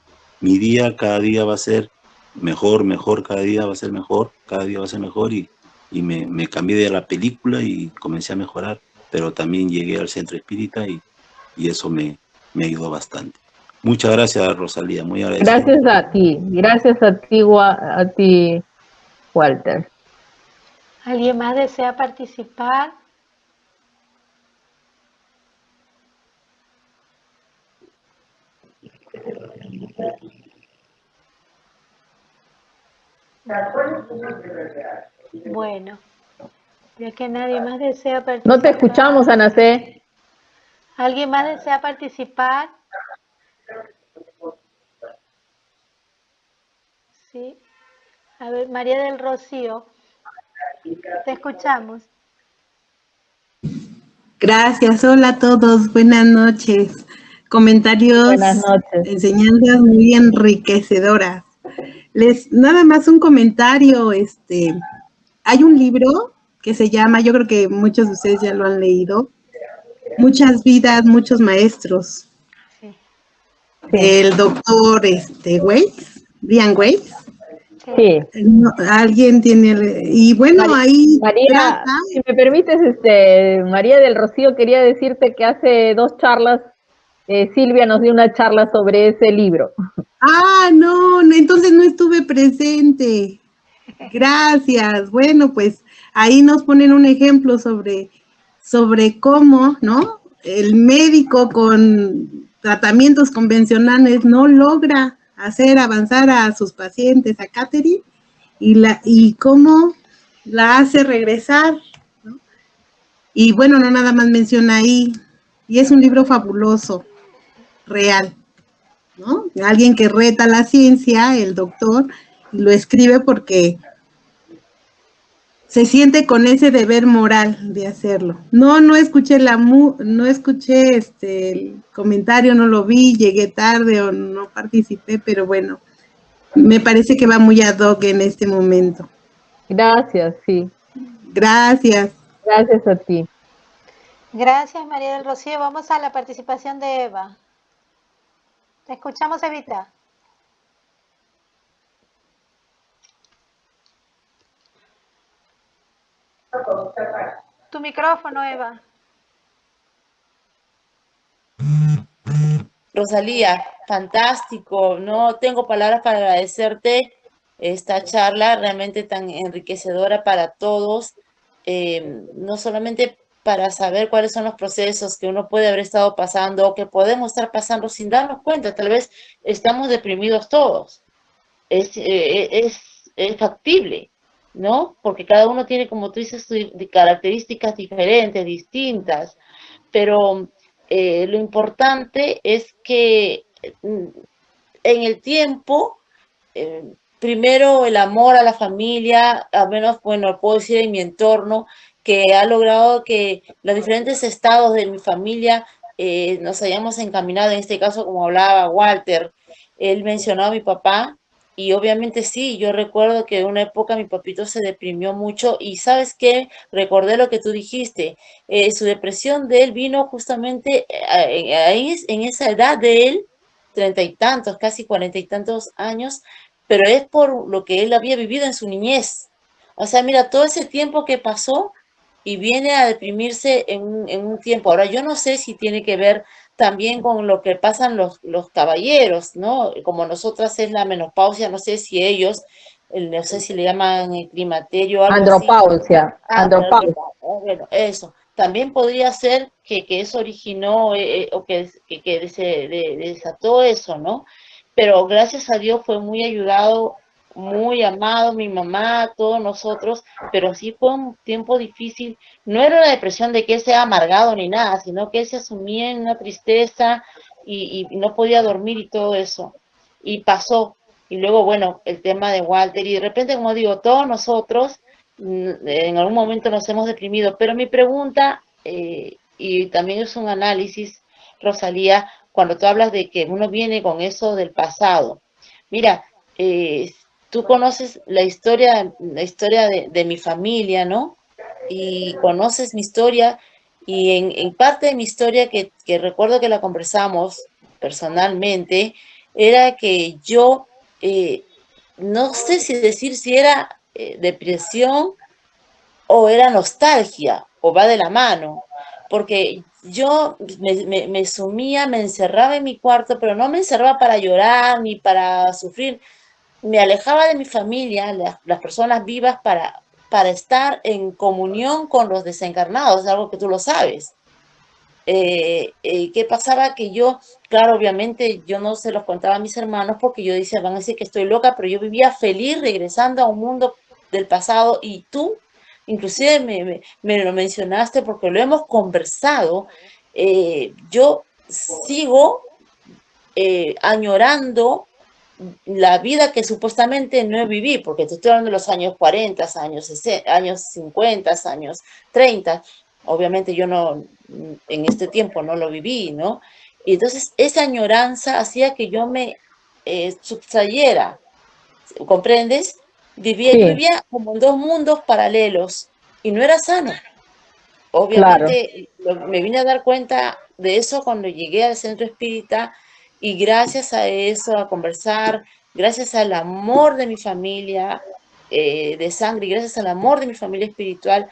mi día, cada día va a ser mejor, mejor, cada día va a ser mejor, cada día va a ser mejor, y me cambié de la película y comencé a mejorar, pero también llegué al centro espírita y eso me ayudó bastante. Muchas gracias, Rosalía, muy agradecido. Gracias a ti, Walter. ¿Alguien más desea participar? Bueno, ya que nadie más desea participar. No te escuchamos, Anacé. ¿Alguien más desea participar? Sí. A ver, María del Rocío, te escuchamos. Gracias, hola a todos, buenas noches. Comentarios, buenas noches. Enseñanzas muy enriquecedoras. Nada más un comentario, hay un libro que se llama, yo creo que muchos de ustedes ya lo han leído, Muchas vidas, muchos maestros. Sí. El doctor Weiss, Brian Weiss. Sí. No, alguien tiene, y bueno, ahí María, trata. Si me permites, María del Rocío, quería decirte que hace 2 charlas, Silvia nos dio una charla sobre ese libro. Ah, no, entonces no estuve presente. Gracias. Bueno, pues ahí nos ponen un ejemplo sobre cómo, ¿no? El médico con tratamientos convencionales no logra hacer avanzar a sus pacientes, a Catherine, y cómo la hace regresar, ¿no? Y bueno, no nada más menciona ahí, y es un libro fabuloso, real, ¿no? Alguien que reta la ciencia, el doctor, y lo escribe porque se siente con ese deber moral de hacerlo. No escuché el comentario, no lo vi, llegué tarde o no participé, pero bueno, me parece que va muy ad hoc en este momento. Gracias, sí. Gracias. Gracias a ti. Gracias, María del Rocío. Vamos a la participación de Eva. Te escuchamos, Evita. Tu micrófono, Eva. Rosalía, fantástico. No tengo palabras para agradecerte esta charla realmente tan enriquecedora para todos, no solamente para saber cuáles son los procesos que uno puede haber estado pasando o que podemos estar pasando sin darnos cuenta. Tal vez estamos deprimidos todos. Es factible, ¿no? Porque cada uno tiene, como tú dices, características diferentes, distintas, pero lo importante es que en el tiempo primero el amor a la familia, al menos, bueno, puedo decir en mi entorno, que ha logrado que los diferentes estados de mi familia nos hayamos encaminado, en este caso, como hablaba Walter, él mencionó a mi papá, y obviamente sí, yo recuerdo que en una época mi papito se deprimió mucho, y ¿sabes qué? Recordé lo que tú dijiste, su depresión de él vino justamente ahí, en esa edad de él, 30 y tantos, casi 40 y tantos años, pero es por lo que él había vivido en su niñez. O sea, mira, todo ese tiempo que pasó y viene a deprimirse en un tiempo. Ahora, yo no sé si tiene que ver también con lo que pasan los caballeros, ¿no? Como nosotras es la menopausia, no sé si ellos, no sé si le llaman el climaterio o algo así. Andropausia, andropausia. Bueno, eso. También podría ser que eso originó o que se desató eso, ¿no? Pero gracias a Dios fue muy ayudado, muy amado, mi mamá, todos nosotros, pero sí fue un tiempo difícil. No era una depresión de que él sea amargado ni nada, sino que él se sumía en una tristeza y no podía dormir y todo eso. Y pasó. Y luego, bueno, el tema de Walter, y de repente, como digo, todos nosotros en algún momento nos hemos deprimido, pero mi pregunta, y también es un análisis, Rosalía, cuando tú hablas de que uno viene con eso del pasado. Mira, tú conoces la historia de mi familia, ¿no? Y conoces mi historia, y en parte de mi historia que recuerdo que la conversamos personalmente, era que yo, no sé si decir si era depresión o era nostalgia, o va de la mano, porque yo me sumía, me encerraba en mi cuarto, pero no me encerraba para llorar ni para sufrir, me alejaba de mi familia, las personas vivas, para estar en comunión con los desencarnados, algo que tú lo sabes. ¿Qué pasaba? Que yo, claro, obviamente yo no se los contaba a mis hermanos porque yo decía, van a decir que estoy loca, pero yo vivía feliz regresando a un mundo del pasado, y tú inclusive me lo mencionaste porque lo hemos conversado. Yo sigo añorando la vida que supuestamente no viví, porque te estoy hablando de los años 40, años 60, años 50, años 30. Obviamente yo no, en este tiempo no lo viví, ¿no? Y entonces esa añoranza hacía que yo me sustrayera, ¿comprendes? Sí, Yo vivía como en dos mundos paralelos y no era sano. claro. Obviamente me vine a dar cuenta de eso cuando llegué al centro espírita, y gracias a eso, a conversar, gracias al amor de mi familia de sangre, y gracias al amor de mi familia espiritual,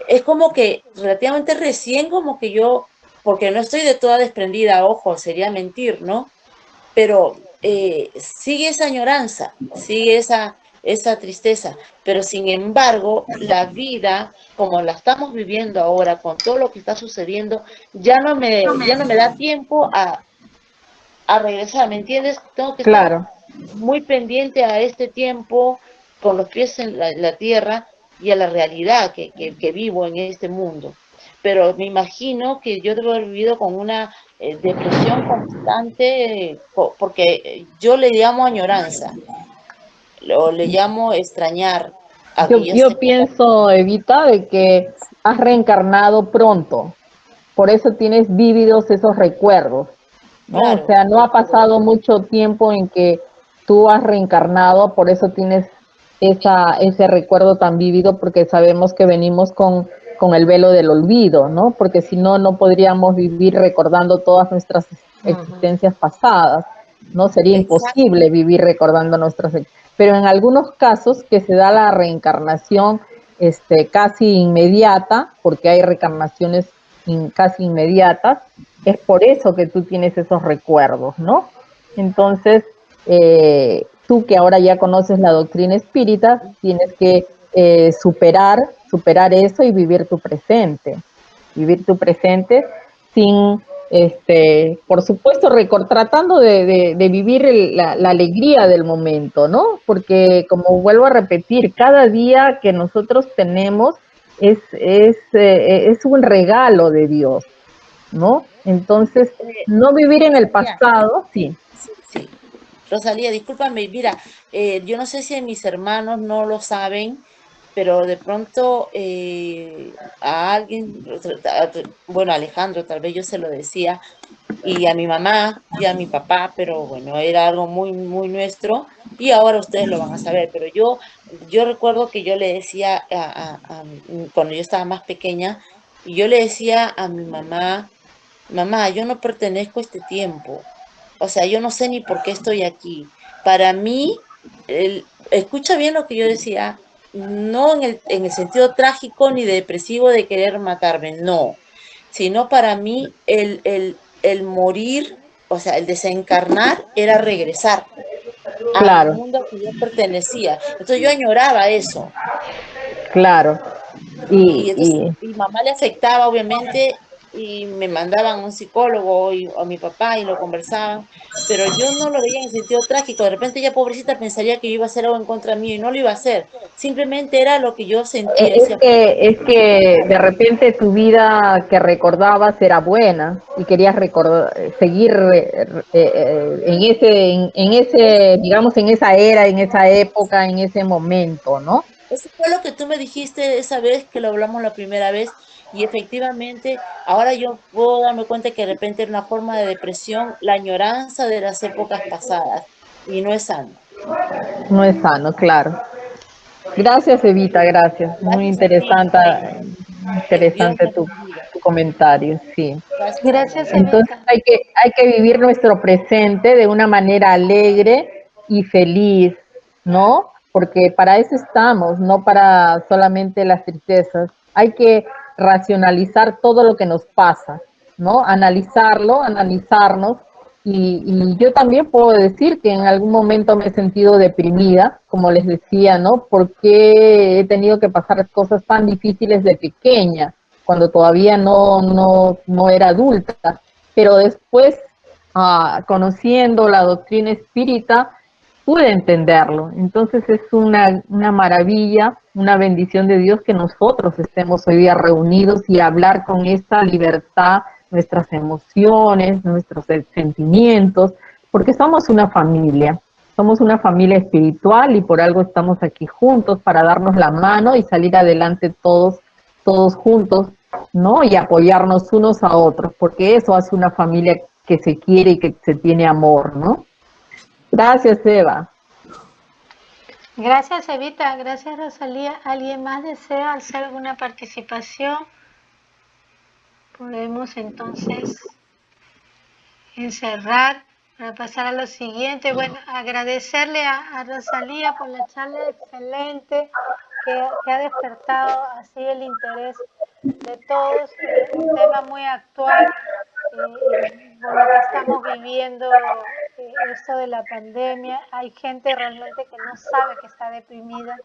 es como que relativamente recién, como que yo, porque no estoy de toda desprendida, ojo, sería mentir, ¿no? Pero sigue esa añoranza, sigue esa tristeza, pero sin embargo, la vida, como la estamos viviendo ahora, con todo lo que está sucediendo, ya no me da tiempo a regresar, ¿me entiendes? Tengo que estar Claro. muy pendiente a este tiempo, con los pies en la tierra, y a la realidad que vivo en este mundo. Pero me imagino que yo debo haber vivido con una depresión constante, porque yo le llamo añoranza, o le llamo extrañar aquellos Yo pienso, Evita, de que has reencarnado pronto, por eso tienes vívidos esos recuerdos, ¿no? O claro, sea, no ha pasado mucho tiempo en que tú has reencarnado, por eso tienes ese recuerdo tan vívido, porque sabemos que venimos con el velo del olvido, ¿no? Porque si no, no podríamos vivir recordando todas nuestras existencias pasadas, ¿no? Sería exacto, imposible vivir recordando nuestras existencias. Pero en algunos casos que se da la reencarnación casi inmediata, porque hay reencarnaciones casi inmediatas, es por eso que tú tienes esos recuerdos, ¿no? Entonces, tú que ahora ya conoces la doctrina espírita, tienes que superar eso y vivir tu presente sin, por supuesto, tratando de vivir la alegría del momento, ¿no? Porque, como vuelvo a repetir, cada día que nosotros tenemos es un regalo de Dios, ¿no? Entonces, no vivir en el ya, pasado, sí. sí. Rosalía, discúlpame, mira, yo no sé si mis hermanos no lo saben, pero de pronto a alguien, bueno, a Alejandro, tal vez yo se lo decía, y a mi mamá y a mi papá, pero bueno, era algo muy, muy nuestro, y ahora ustedes lo van a saber, pero yo recuerdo que yo le decía, cuando yo estaba más pequeña, y yo le decía a mi mamá, mamá, yo no pertenezco a este tiempo, o sea, yo no sé ni por qué estoy aquí. Para mí, escucha bien lo que yo decía, no en el sentido trágico ni depresivo de querer matarme, no, sino para mí el morir, o sea, el desencarnar era regresar al Claro, mundo al que yo pertenecía. Entonces yo añoraba eso. claro. Y entonces Y mi mamá le afectaba, obviamente, y me mandaban a un psicólogo y a mi papá y lo conversaban, pero yo no lo veía en el sentido trágico. De repente ella, pobrecita, pensaría que yo iba a hacer algo en contra mío y no lo iba a hacer. Simplemente era lo que yo sentía. Es Decía, que, es que de repente tu vida que recordabas era buena y querías recordar, seguir en ese, digamos, en esa era, en esa época, en ese momento, ¿no? eso fue lo que tú me dijiste esa vez que lo hablamos la primera vez y efectivamente ahora yo puedo darme cuenta que de repente era una forma de depresión, la añoranza de las épocas pasadas y no es sano. No es sano, claro. Gracias, Evita, gracias. Muy Gracias a ti, interesante, Heidi. Que Dios interesante les bendiga. tu comentario, sí. Gracias, Gracias, hermana. Entonces Evita. hay que vivir nuestro presente de una manera alegre y feliz, ¿no? Porque para eso estamos, no para solamente las tristezas. Hay que racionalizar todo lo que nos pasa, ¿no? Analizarlo, analizarnos. Y yo también puedo decir que en algún momento me he sentido deprimida, como les decía, ¿no? Porque he tenido que pasar cosas tan difíciles de pequeña, cuando todavía no era adulta. Pero después, conociendo la doctrina espírita, pude entenderlo. Entonces es una maravilla, una bendición de Dios que nosotros estemos hoy día reunidos y hablar con esta libertad nuestras emociones, nuestros sentimientos, porque somos una familia espiritual y por algo estamos aquí juntos para darnos la mano y salir adelante todos juntos, ¿no? Y apoyarnos unos a otros, porque eso hace una familia que se quiere y que se tiene amor, ¿no? Gracias, Eva. Gracias, Evita. Gracias, Rosalía. ¿Alguien más desea hacer alguna participación? Podemos entonces encerrar para pasar a lo siguiente. Bueno, agradecerle a Rosalía por la charla excelente que ha despertado así el interés de todos, un tema muy actual por lo que estamos viviendo, esto de la pandemia. Hay gente realmente que no sabe que está deprimida,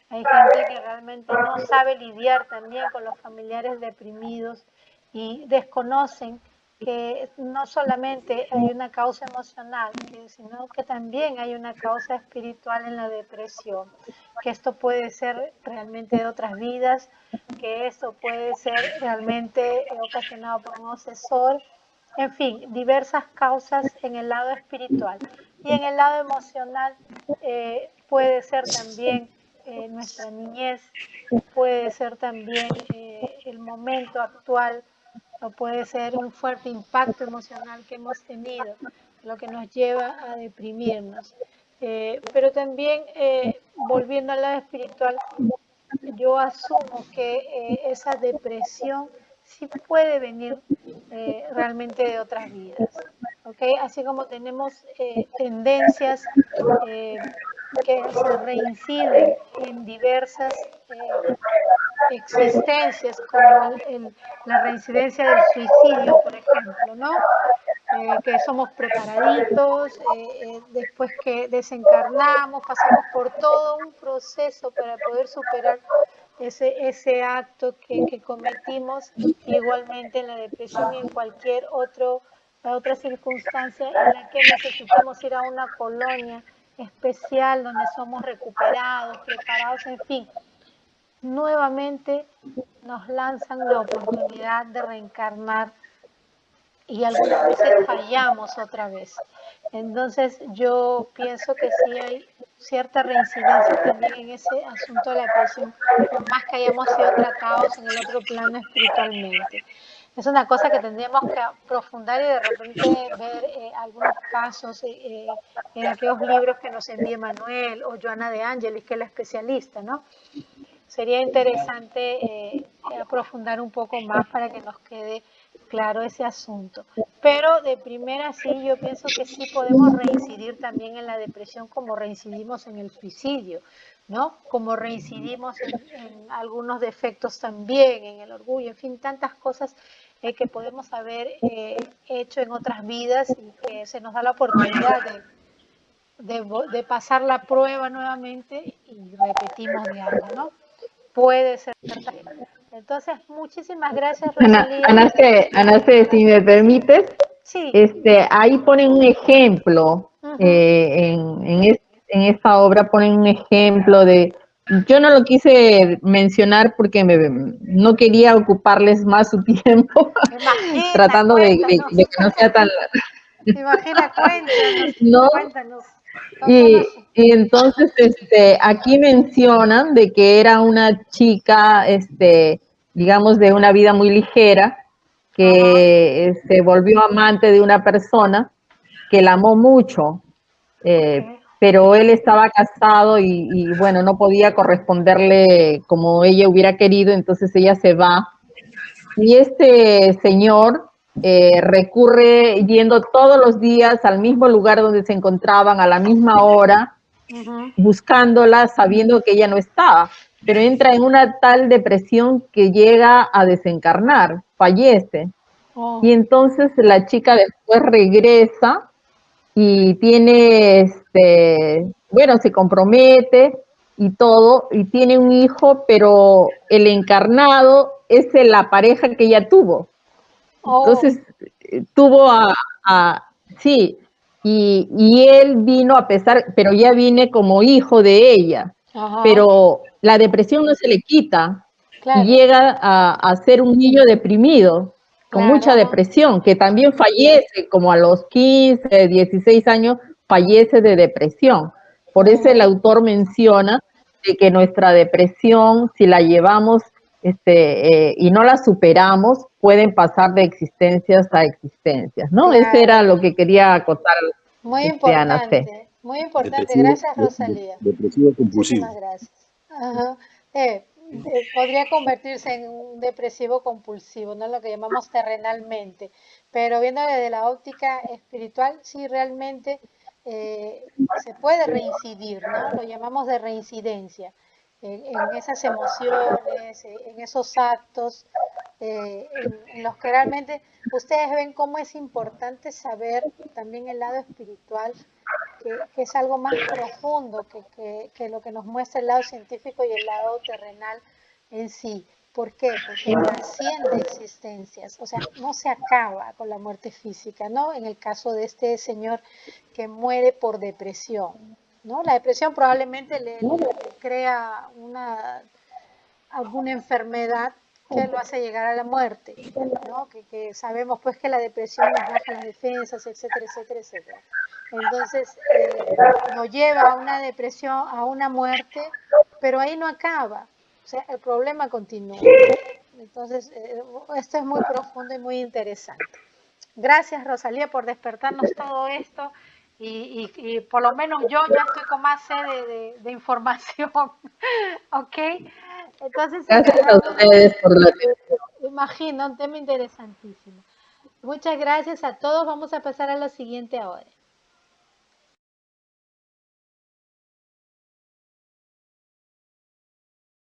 hay gente que realmente no sabe lidiar también con los familiares deprimidos y desconocen que no solamente hay una causa emocional, sino que también hay una causa espiritual en la depresión, que esto puede ser realmente de otras vidas, que esto puede ser realmente ocasionado por un obsesor, en fin, diversas causas en el lado espiritual. Y en el lado emocional puede ser también nuestra niñez, puede ser también el momento actual, o puede ser un fuerte impacto emocional que hemos tenido, lo que nos lleva a deprimirnos. Pero también, volviendo al lado espiritual, yo asumo que esa depresión sí puede venir realmente de otras vidas. ¿Okay? Así como tenemos tendencias que se reinciden en diversas existencias, como la reincidencia del suicidio, por ejemplo, ¿no? Que somos preparaditos, después que desencarnamos, pasamos por todo un proceso para poder superar ese acto que cometimos, igualmente en la depresión y en cualquier otra circunstancia en la que necesitemos ir a una colonia especial donde somos recuperados, preparados, en fin, nuevamente nos lanzan la oportunidad de reencarnar y algunas veces fallamos otra vez. Entonces yo pienso que sí hay cierta reincidencia también en ese asunto de la depresión, por más que hayamos sido tratados en el otro plano espiritualmente. Es una cosa que tendríamos que aprofundar y de repente ver algunos casos en aquellos libros que nos envíe Manuel o Joana de Ángelis, que es la especialista, ¿no? Sería interesante aprofundar un poco más para que nos quede claro ese asunto. Pero de primera sí, yo pienso que sí podemos reincidir también en la depresión como reincidimos en el suicidio, ¿no? Como reincidimos en algunos defectos también, en el orgullo, en fin, tantas cosas que podemos haber hecho en otras vidas y que se nos da la oportunidad de pasar la prueba nuevamente y repetimos de algo, ¿no? Puede ser también. Entonces, muchísimas gracias, Rosalía. Anaste, si me permites, Sí. ahí ponen un ejemplo, en esta obra ponen un ejemplo de, yo no lo quise mencionar porque no quería ocuparles más su tiempo, Imagina, tratando de que no sea tan... Imagina, cuéntanos, ¿no? cuéntanos. Y entonces aquí mencionan de que era una chica, digamos, de una vida muy ligera, que se volvió amante de una persona que la amó mucho, pero él estaba casado y bueno, no podía corresponderle como ella hubiera querido, entonces ella se va. Y este señor recurre yendo todos los días al mismo lugar donde se encontraban, a la misma hora, buscándola, sabiendo que ella no estaba, pero entra en una tal depresión que llega a desencarnar, fallece. Y entonces la chica después regresa y tiene, bueno, se compromete y todo, y tiene un hijo, pero el encarnado es la pareja que ella tuvo. Entonces, tuvo sí, y él vino a pesar, pero ya viene como hijo de ella, pero la depresión no se le quita, y llega a ser un niño deprimido, con mucha depresión, que también fallece, como a los 15, 16 años, fallece de depresión. Por eso el autor menciona de que nuestra depresión, si la llevamos y no la superamos, pueden pasar de existencias a existencias, ¿no? Claro. Ese era lo que quería acotar. Muy importante, muy importante. Gracias, Rosalía. Depresivo compulsivo. Muchísimas gracias. Ajá. Podría convertirse en un depresivo compulsivo, ¿no? Lo que llamamos terrenalmente, pero viendo desde la óptica espiritual, sí realmente se puede reincidir, ¿no? Lo llamamos de reincidencia, en esas emociones, en esos actos, en los que realmente ustedes ven cómo es importante saber también el lado espiritual, que es algo más profundo que lo que nos muestra el lado científico y el lado terrenal en sí. ¿Por qué? Porque trasciende existencias, o sea, no se acaba con la muerte física, ¿no? En el caso de este señor que muere por depresión, ¿no? La depresión probablemente le crea alguna enfermedad que lo hace llegar a la muerte, ¿no? Que sabemos pues que la depresión nos baja las defensas, etcétera, etcétera, etcétera. Entonces lo lleva a una depresión, a una muerte, pero ahí no acaba, o sea, el problema continúa. Entonces esto es muy profundo y muy interesante. Gracias, Rosalía, por despertarnos todo esto y por lo menos yo ya estoy con más sed de información, ¿ok? Entonces, gracias a ustedes por la atención. Imagino, un tema interesantísimo. Muchas gracias a todos. Vamos a pasar a lo siguiente ahora.